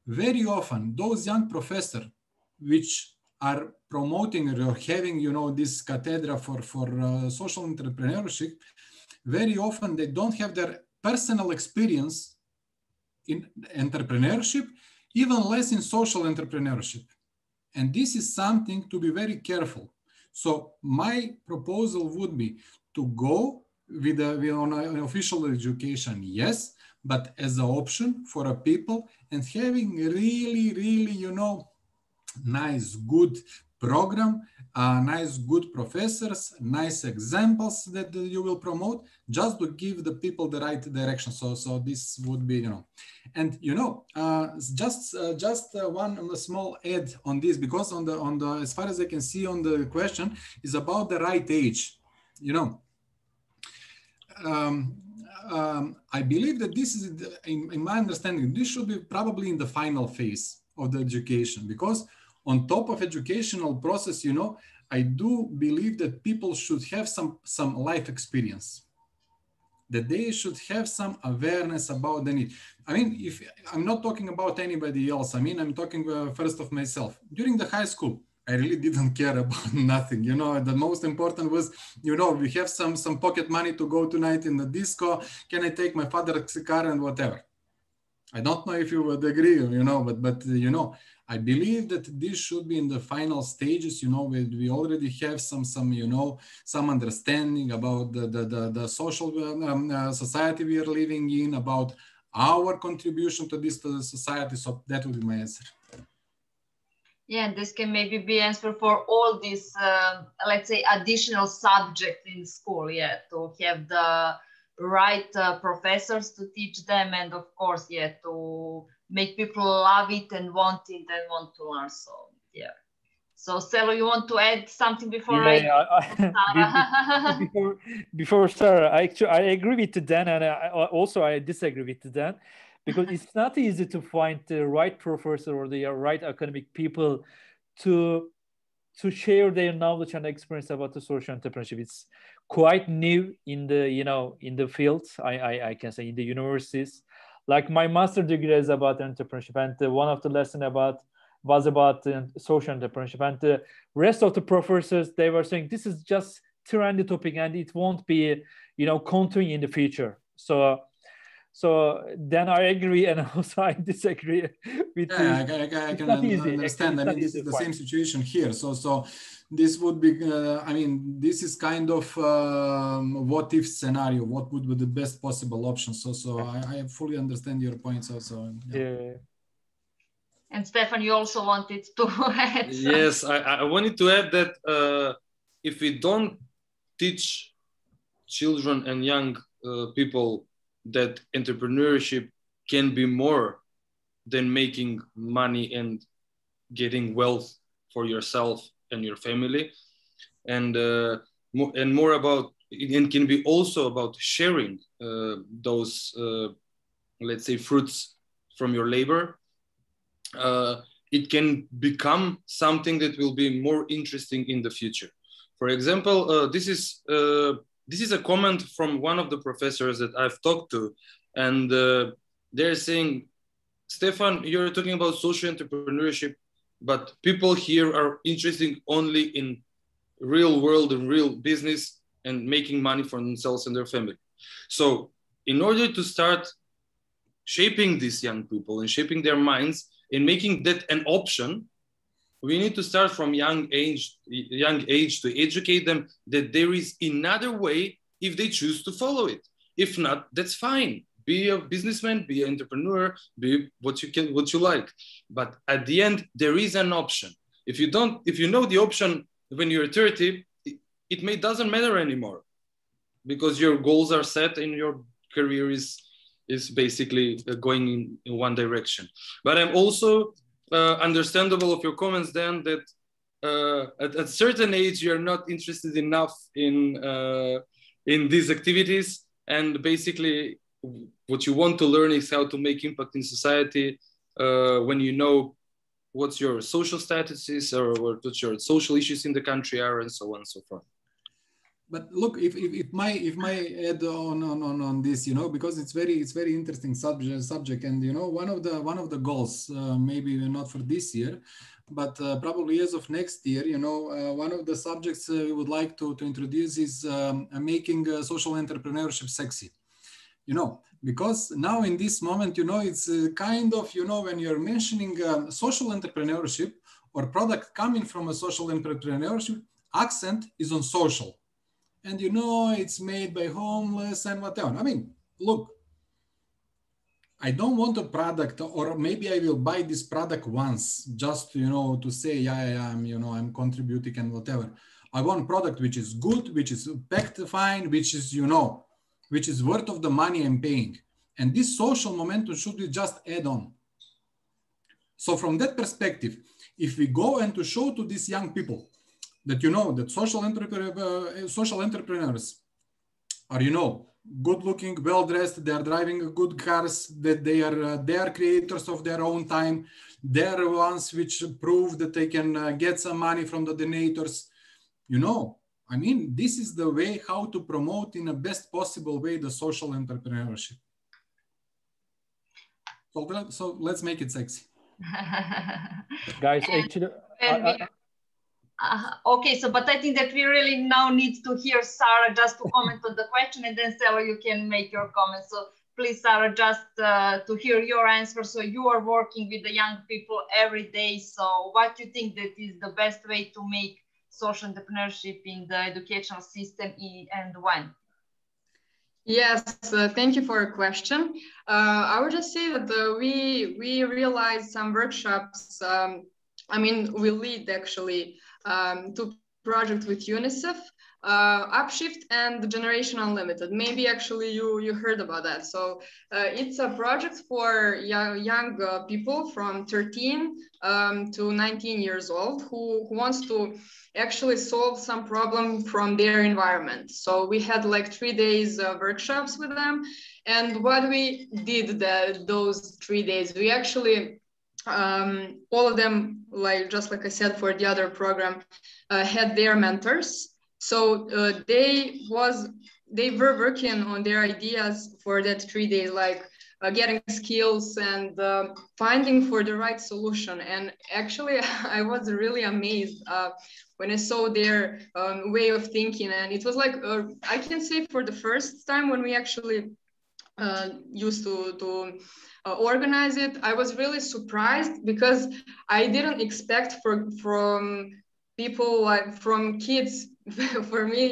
S5: Very often, those young professors, which are promoting or having, this cathedra for social entrepreneurship, very often they don't have their personal experience in entrepreneurship, even less in social entrepreneurship. And this is something to be very careful. So my proposal would be to go with an official education, yes, but as an option for a people, and having really, nice, good program, nice, good professors, nice examples that you will promote, just to give the people the right direction. So this would be, and just one small add on this, because on the as far as I can see on the question is about the right age. I believe that this is, in my understanding, this should be probably in the final phase of the education, because on top of educational process, I do believe that people should have some life experience, that they should have some awareness about the need. I mean, if I'm not talking about anybody else, I'm talking first of myself. During the high school, I really didn't care about nothing. The most important was, we have some pocket money to go tonight in the disco. Can I take my father's car and whatever? I don't know if you would agree, but I believe that this should be in the final stages, we already have some understanding about the social society we are living in, about our contribution to this society. So that would be my answer.
S2: Yeah, and this can maybe be answer for all these, let's say, additional subjects in school. Yeah, to have the right professors to teach them, and of course, yeah, to make people love it and want to learn. So yeah. So Sara, you want to add something before
S4: before Sara? I agree with Dan, and I disagree with Dan, because it's not easy to find the right professor or the right academic people to share their knowledge and experience about the social entrepreneurship. It's quite new in the in the field. I can say in the universities. Like my master degree is about entrepreneurship, and one of the lessons was about social entrepreneurship, and the rest of the professors, they were saying this is just trendy topic and it won't be continuing in the future. So then I agree, and also I disagree with you.
S5: I can understand. I mean, this is the same situation here. So this would be, this is kind of what if scenario. What would be the best possible option? So I fully understand your points also.
S4: Yeah.
S2: And Stefan, you also wanted to add something.
S1: Yes, I wanted to add that if we don't teach children and young people that entrepreneurship can be more than making money and getting wealth for yourself and your family, and more about, and can be also about sharing those let's say fruits from your labor. It can become something that will be more interesting in the future. For example, this is a comment from one of the professors that I've talked to, and they're saying, Stefan, you're talking about social entrepreneurship, but people here are interested only in real world and real business and making money for themselves and their family. So in order to start shaping these young people and shaping their minds and making that an option, we need to start from young age to educate them that there is another way if they choose to follow it. If not, that's fine. Be a businessman, be an entrepreneur, be what you like. But at the end, there is an option. If you know the option when you're 30, it doesn't matter anymore, because your goals are set and your career is basically going in one direction. But I'm also understandable of your comments, Dan, that at a certain age you're not interested enough in these activities, and basically what you want to learn is how to make impact in society when you know what your social status is, or what your social issues in the country are, and so on and so forth.
S5: But look, if my add on this, because it's very interesting subject, and one of the goals, maybe not for this year, but probably as of next year, one of the subjects we would like to introduce is making social entrepreneurship sexy. Because now in this moment, it's kind of, when you're mentioning social entrepreneurship or product coming from a social entrepreneurship, accent is on social. And it's made by homeless and whatever. I mean, look, I don't want a product, or maybe I will buy this product once just to say, yeah, I'm contributing and whatever. I want a product which is good, which is packed fine, which is which is worth of the money I'm paying. And this social momentum should be just add on. So from that perspective, if we go and to show to these young people that that social entrepreneurs are good looking, well dressed, they are driving good cars, that they are creators of their own time, they are ones which prove that they can get some money from the donators. I mean, this is the way how to promote in the best possible way the social entrepreneurship. So let's make it sexy.
S4: Guys, actually,
S2: okay, but I think that we really now need to hear Sara just to comment on the question, and then Sara, you can make your comments. So please, Sara, just to hear your answer. So you are working with the young people every day. So what do you think that is the best way to make social entrepreneurship in the educational system and when?
S3: Yes, thank you for your question. I would just say that we realized some workshops. I mean, we lead actually 2 projects with UNICEF, Upshift and Generation Unlimited. Maybe actually you heard about that. So it's a project for young people from 13 to 19 years old who wants to actually solve some problem from their environment. So we had like 3 days workshops with them. And what we did those 3 days, we actually, all of them, just like I said, for the other program, had their mentors. So they were working on their ideas for that 3 days, like getting skills and finding for the right solution. And actually, I was really amazed when I saw their way of thinking. And it was like, I can say for the first time when we actually used to organize it, I was really surprised because I didn't expect from people, like from kids. For me,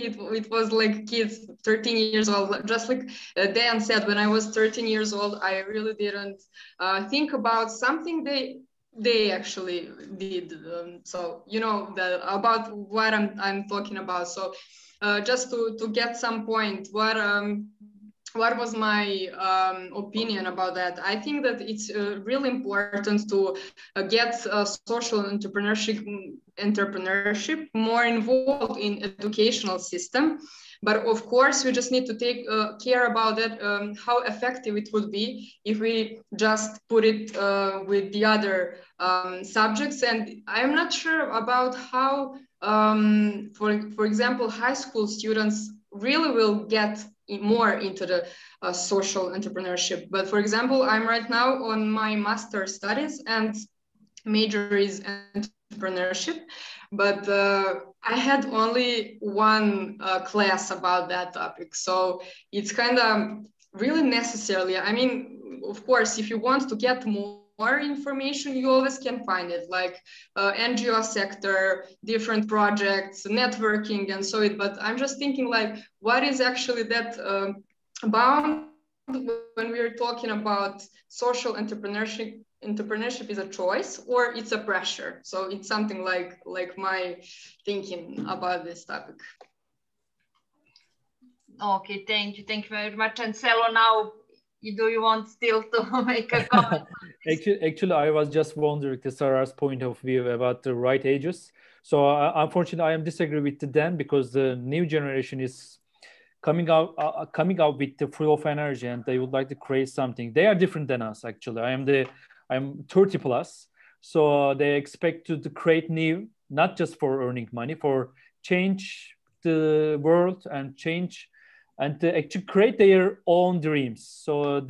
S3: it was like kids, 13 years old. Just like Dan said, when I was 13 years old, I really didn't think about something they actually did. So you know about what I'm talking about. So just to get some point, what was my opinion about that? I think that it's really important to get social entrepreneurship more involved in educational system. But of course, we just need to take care about that, how effective it would be if we just put it with the other subjects. And I'm not sure about how, for example, high school students really will get more into the social entrepreneurship. But for example, I'm right now on my master's studies and major is entrepreneurship, but I had only 1 class about that topic. So it's kind of really necessarily, I mean, of course, if you want to get more information, you always can find it, like NGO sector, different projects, networking, and so it. But I'm just thinking, like, what is actually that bound when we're talking about social entrepreneurship? Entrepreneurship is a choice or it's a pressure. So it's something like my thinking about this topic.
S2: Okay, thank you very much. And Selo, now, do you want still to make a comment?
S4: Actually, I was just wondering Sara's point of view about the right ages. So unfortunately, I am disagree with Dan because the new generation is coming out with the full of energy and they would like to create something. They are different than us. Actually, I'm 30 plus, so they expect to create new, not just for earning money, for change the world and change and to actually create their own dreams. So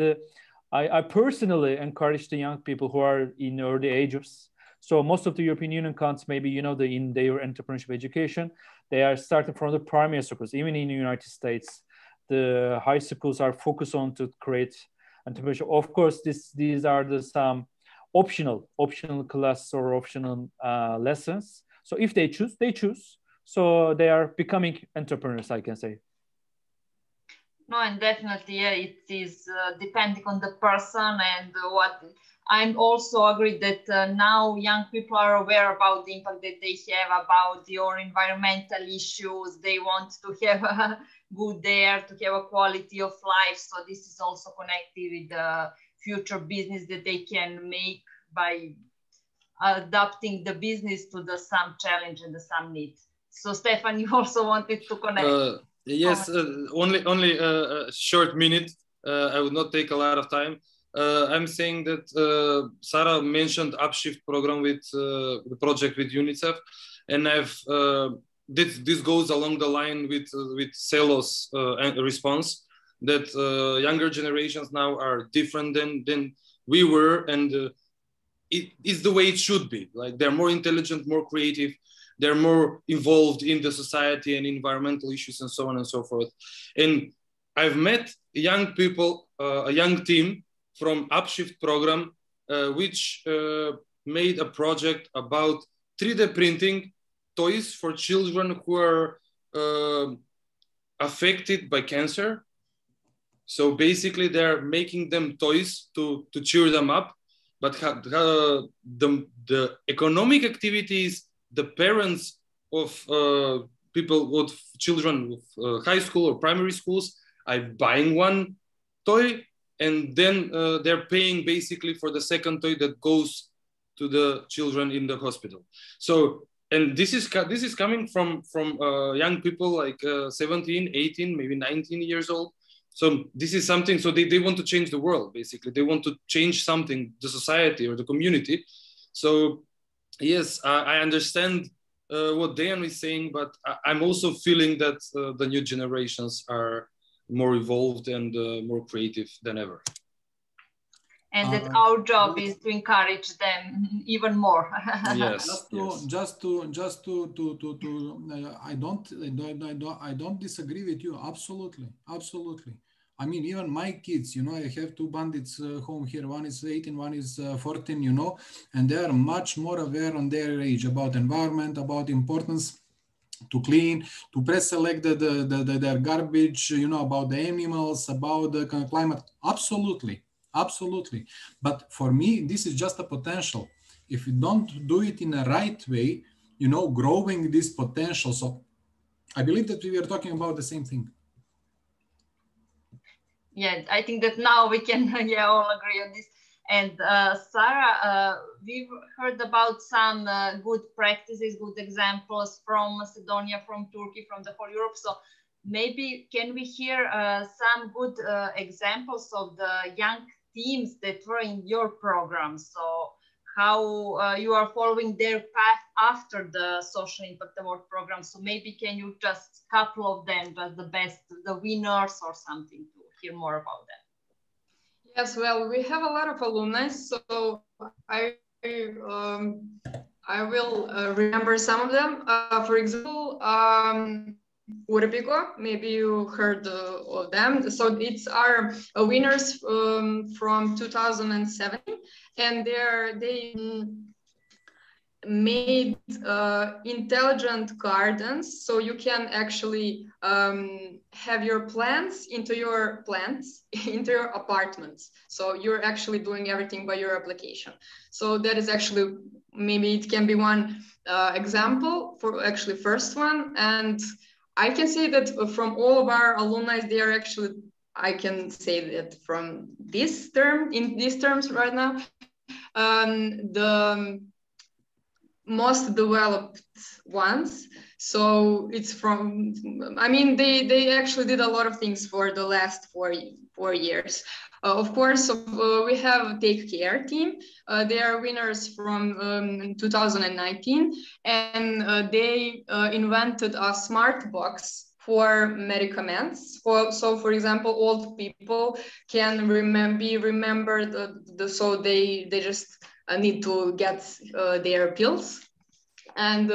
S4: I personally encourage the young people who are in early ages. So most of the European Union countries, maybe in their entrepreneurship education, they are starting from the primary schools. Even in the United States, the high schools are focused on to create entrepreneurship. Of course, these are some optional classes or optional lessons. So if they choose, they choose. So they are becoming entrepreneurs, I can say.
S2: No, and definitely, yeah, it is depending on the person and what. I'm also agree that now young people are aware about the impact that they have about your environmental issues. They want to have a good air, to have a quality of life. So this is also connected with the future business that they can make by adapting the business to some challenge and some needs. So Stefan, you also wanted to connect.
S1: Yes, only a short minute. I would not take a lot of time. I'm saying that Sara mentioned Upshift program with the project with UNICEF, and this goes along the line with Selo's response that younger generations now are different than we were, and it is the way it should be. Like they're more intelligent, more creative. They're more involved in the society and environmental issues and so on and so forth. And I've met young people a young team from Upshift program, which made a project about 3D printing toys for children who are affected by cancer. So basically they're making them toys to cheer them up. But the economic activities, the parents of people with children with high school or primary schools are buying one toy, and then they're paying basically for the second toy that goes to the children in the hospital. So, and this is coming from young people like 17, 18, maybe 19 years old. So this is something, so they want to change the world, basically. They want to change something, the society or the community. So yes, I understand what Dejan is saying, but I'm also feeling that the new generations are more evolved and more creative than ever.
S2: And that our job is to encourage them even more.
S1: Yes.
S5: I don't disagree with you. Absolutely, absolutely. I mean, even my kids, you know, I have two bandits home here. One is 18, one is 14, you know, and they are much more aware on their age about environment, about importance to clean, to pre-select their garbage, you know, about the animals, about the climate. Absolutely. Absolutely. But for me, this is just a potential. If you don't do it in a right way, you know, growing this potential. So I believe that we are talking about the same thing.
S2: Yeah, I think that now we can all agree on this. And Sara, we've heard about some good practices, good examples from Macedonia, from Turkey, from the whole Europe. So maybe can we hear some good examples of the young teams that were in your program? So how you are following their path after the Social Impact Award program. So maybe can you just couple of them, just the best, the winners or something, to hear more about them?
S3: Yes, well, we have a lot of alumni, so I will remember some of them. For example, Urbigo, maybe you heard of them. So it's our winners from 2007, and they made intelligent gardens, so you can actually have your plants into your apartments. So you're actually doing everything by your application. So that is actually, maybe it can be one example for actually first one. And I can say that from all of our alumni, they are actually, I can say that from this term, in these terms right now, the most developed ones. So it's from, I mean, they actually did a lot of things for the last four years. Of course, we have Take Care team. They are winners from 2019, and they invented a smart box for medicaments. So, for example, old people can be remembered. So they just need to get their pills. And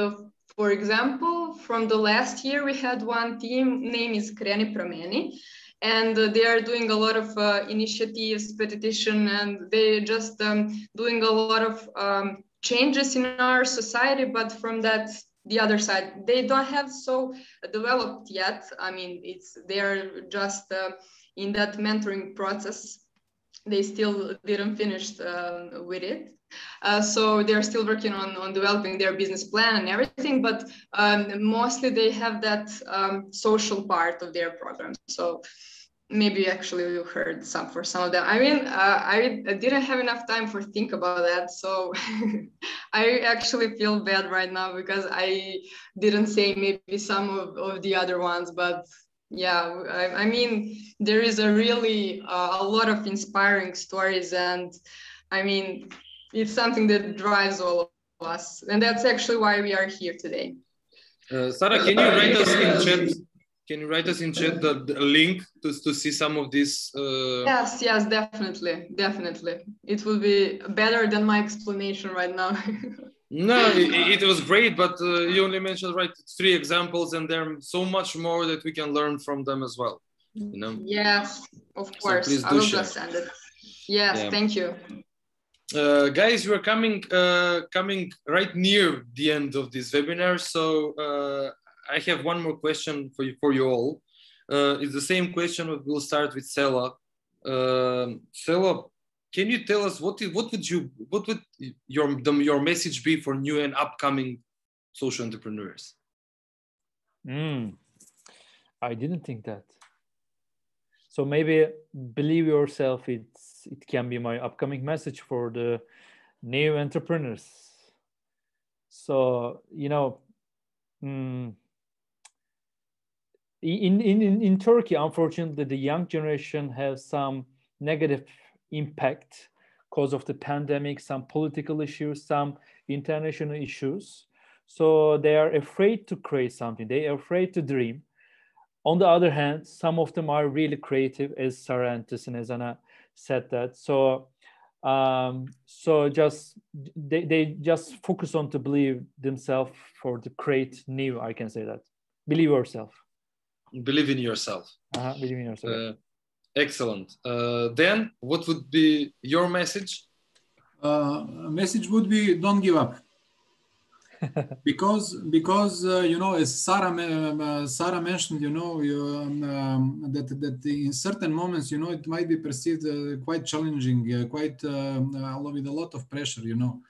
S3: for example, from the last year, we had one team, name is Kreni Promeni, and they are doing a lot of initiatives, petition, and they just doing a lot of changes in our society. But from the other side, they don't have so developed yet. I mean, they're just in that mentoring process. They still didn't finish with it. So they're still working on developing their business plan and everything, but mostly they have that social part of their program. So maybe actually you heard for some of them. I mean, I didn't have enough time for think about that. So I actually feel bad right now because I didn't say maybe some of the other ones, but yeah, I mean, there is a really a lot of inspiring stories, and I mean, it's something that drives all of us, and that's actually why we are here today.
S1: Sara, can you write us in chat? Can you write us in chat the link to see some of this?
S3: Yes, definitely. It will be better than my explanation right now.
S1: No, it was great, but you only mentioned 3 examples, and there are so much more that we can learn from them as well. you know?
S3: Yes, of course.
S1: So please
S3: I
S1: do
S3: will
S1: share.
S3: just send it. Yes,
S1: Yeah.
S3: thank you.
S1: Guys, we're coming right near the end of this webinar. So I have one more question for you all. It's the same question, but we'll start with Sara. Sara, can you tell us what would your message be for new and upcoming social entrepreneurs?
S4: I didn't think that. So maybe believe yourself. It can be my upcoming message for the new entrepreneurs. So, you know, in Turkey, unfortunately, the young generation has some negative impact because of the pandemic, some political issues, some international issues. So they are afraid to create something. They are afraid to dream. On the other hand, some of them are really creative, as Sara and Snezana said that. So, they just focus on to believe themselves for to create new. I can say that. Believe yourself.
S1: Believe in yourself.
S4: Believe in yourself.
S1: Excellent. Dan, what would be your message?
S5: Message would be don't give up. because you know, as Sara mentioned, you know, that in certain moments, you know, it might be perceived quite challenging, with a lot of pressure, you know.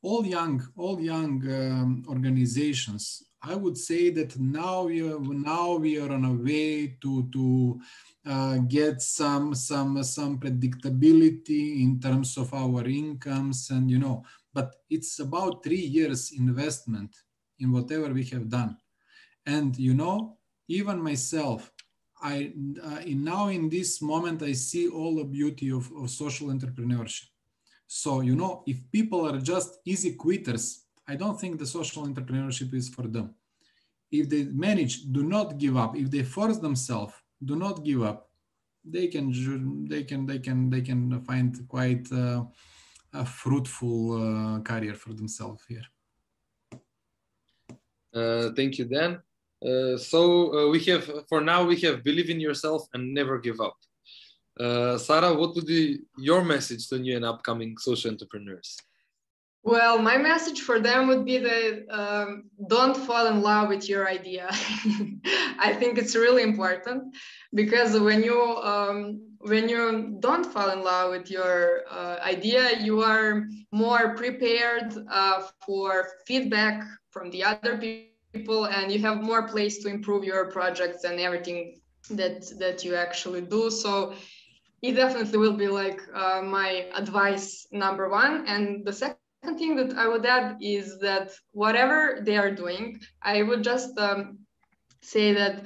S5: All young organizations, I would say that now we are on a way to get some predictability in terms of our incomes, and you know, but it's about 3 years investment in whatever we have done. And you know, even myself, now in this moment I see all the beauty of social entrepreneurship. So, you know, if people are just easy quitters, I don't think the social entrepreneurship is for them. If they manage, do not give up. If they force themselves, do not give up. They can find quite a fruitful career for themselves here.
S1: Thank you, Dan. We have believe in yourself and never give up. Sara, what would be your message to new and upcoming social entrepreneurs?
S3: Well, my message for them would be that don't fall in love with your idea. I think it's really important, because when you don't fall in love with your idea, you are more prepared for feedback from the other people, and you have more place to improve your projects and everything that you actually do. So it definitely will be like my advice number one. And the second thing that I would add is that whatever they are doing, I would just say that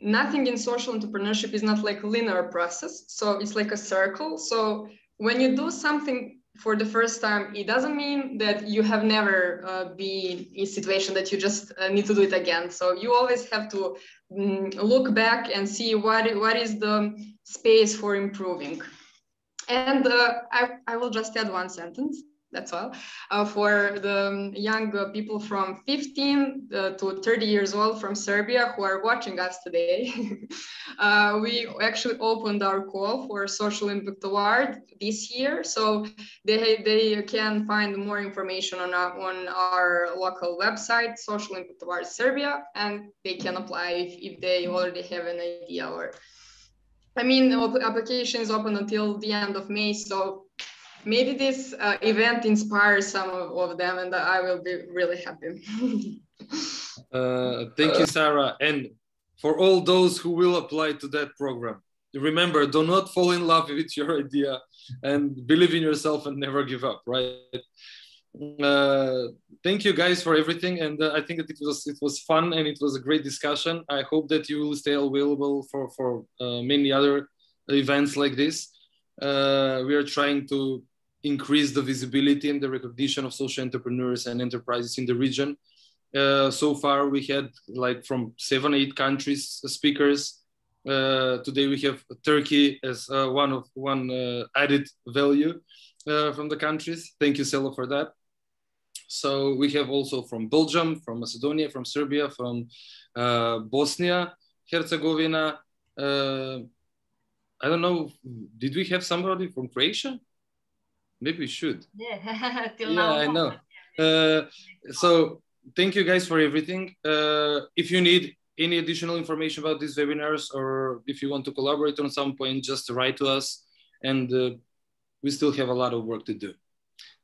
S3: nothing in social entrepreneurship is not like a linear process. So it's like a circle. So when you do something for the first time, it doesn't mean that you have never been in a situation that you just need to do it again. So you always have to look back and see what is the space for improving. And I will just add one sentence. That's all. For the young people from 15 to 30 years old from Serbia who are watching us today, we actually opened our call for Social Impact Award this year. So they can find more information on our local website, Social Impact Award Serbia, and they can apply if they already have an idea. Or, I mean, the application is open until the end of May. So maybe this event inspires some of them, and I will be really happy.
S1: Thank you, Sara. And for all those who will apply to that program, remember, do not fall in love with your idea, and believe in yourself and never give up, right? Thank you guys for everything. And I think that it was fun and it was a great discussion. I hope that you will stay available for many other events like this. We are trying to increase the visibility and the recognition of social entrepreneurs and enterprises in the region. So far, we had like from 7-8 countries speakers. Today we have Turkey as one added value from the countries. Thank you, Sela, for that. So we have also from Belgium, from Macedonia, from Serbia, from Bosnia, Herzegovina. I don't know, did we have somebody from Croatia? Maybe we should.
S2: Yeah, till
S1: yeah,
S2: now.
S1: I know. So thank you guys for everything. If you need any additional information about these webinars, or if you want to collaborate on some point, just write to us, and we still have a lot of work to do.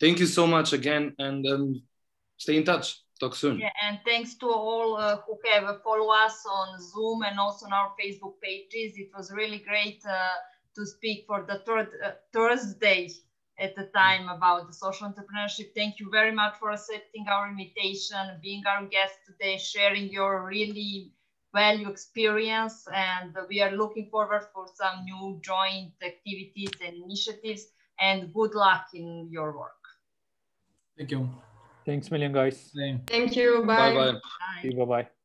S1: Thank you so much again, and stay in touch. Talk soon.
S2: Yeah, and thanks to all who have followed us on Zoom and also on our Facebook pages. It was really great to speak for the Thursday at the time about the social entrepreneurship. Thank you very much for accepting our invitation, being our guest today, sharing your really value experience, and we are looking forward for some new joint activities and initiatives, and good luck in your work.
S5: Thank you.
S4: Thanks a million, guys.
S5: Same.
S3: Thank you. Bye.
S1: Bye-bye.
S2: Bye.
S4: Bye-bye.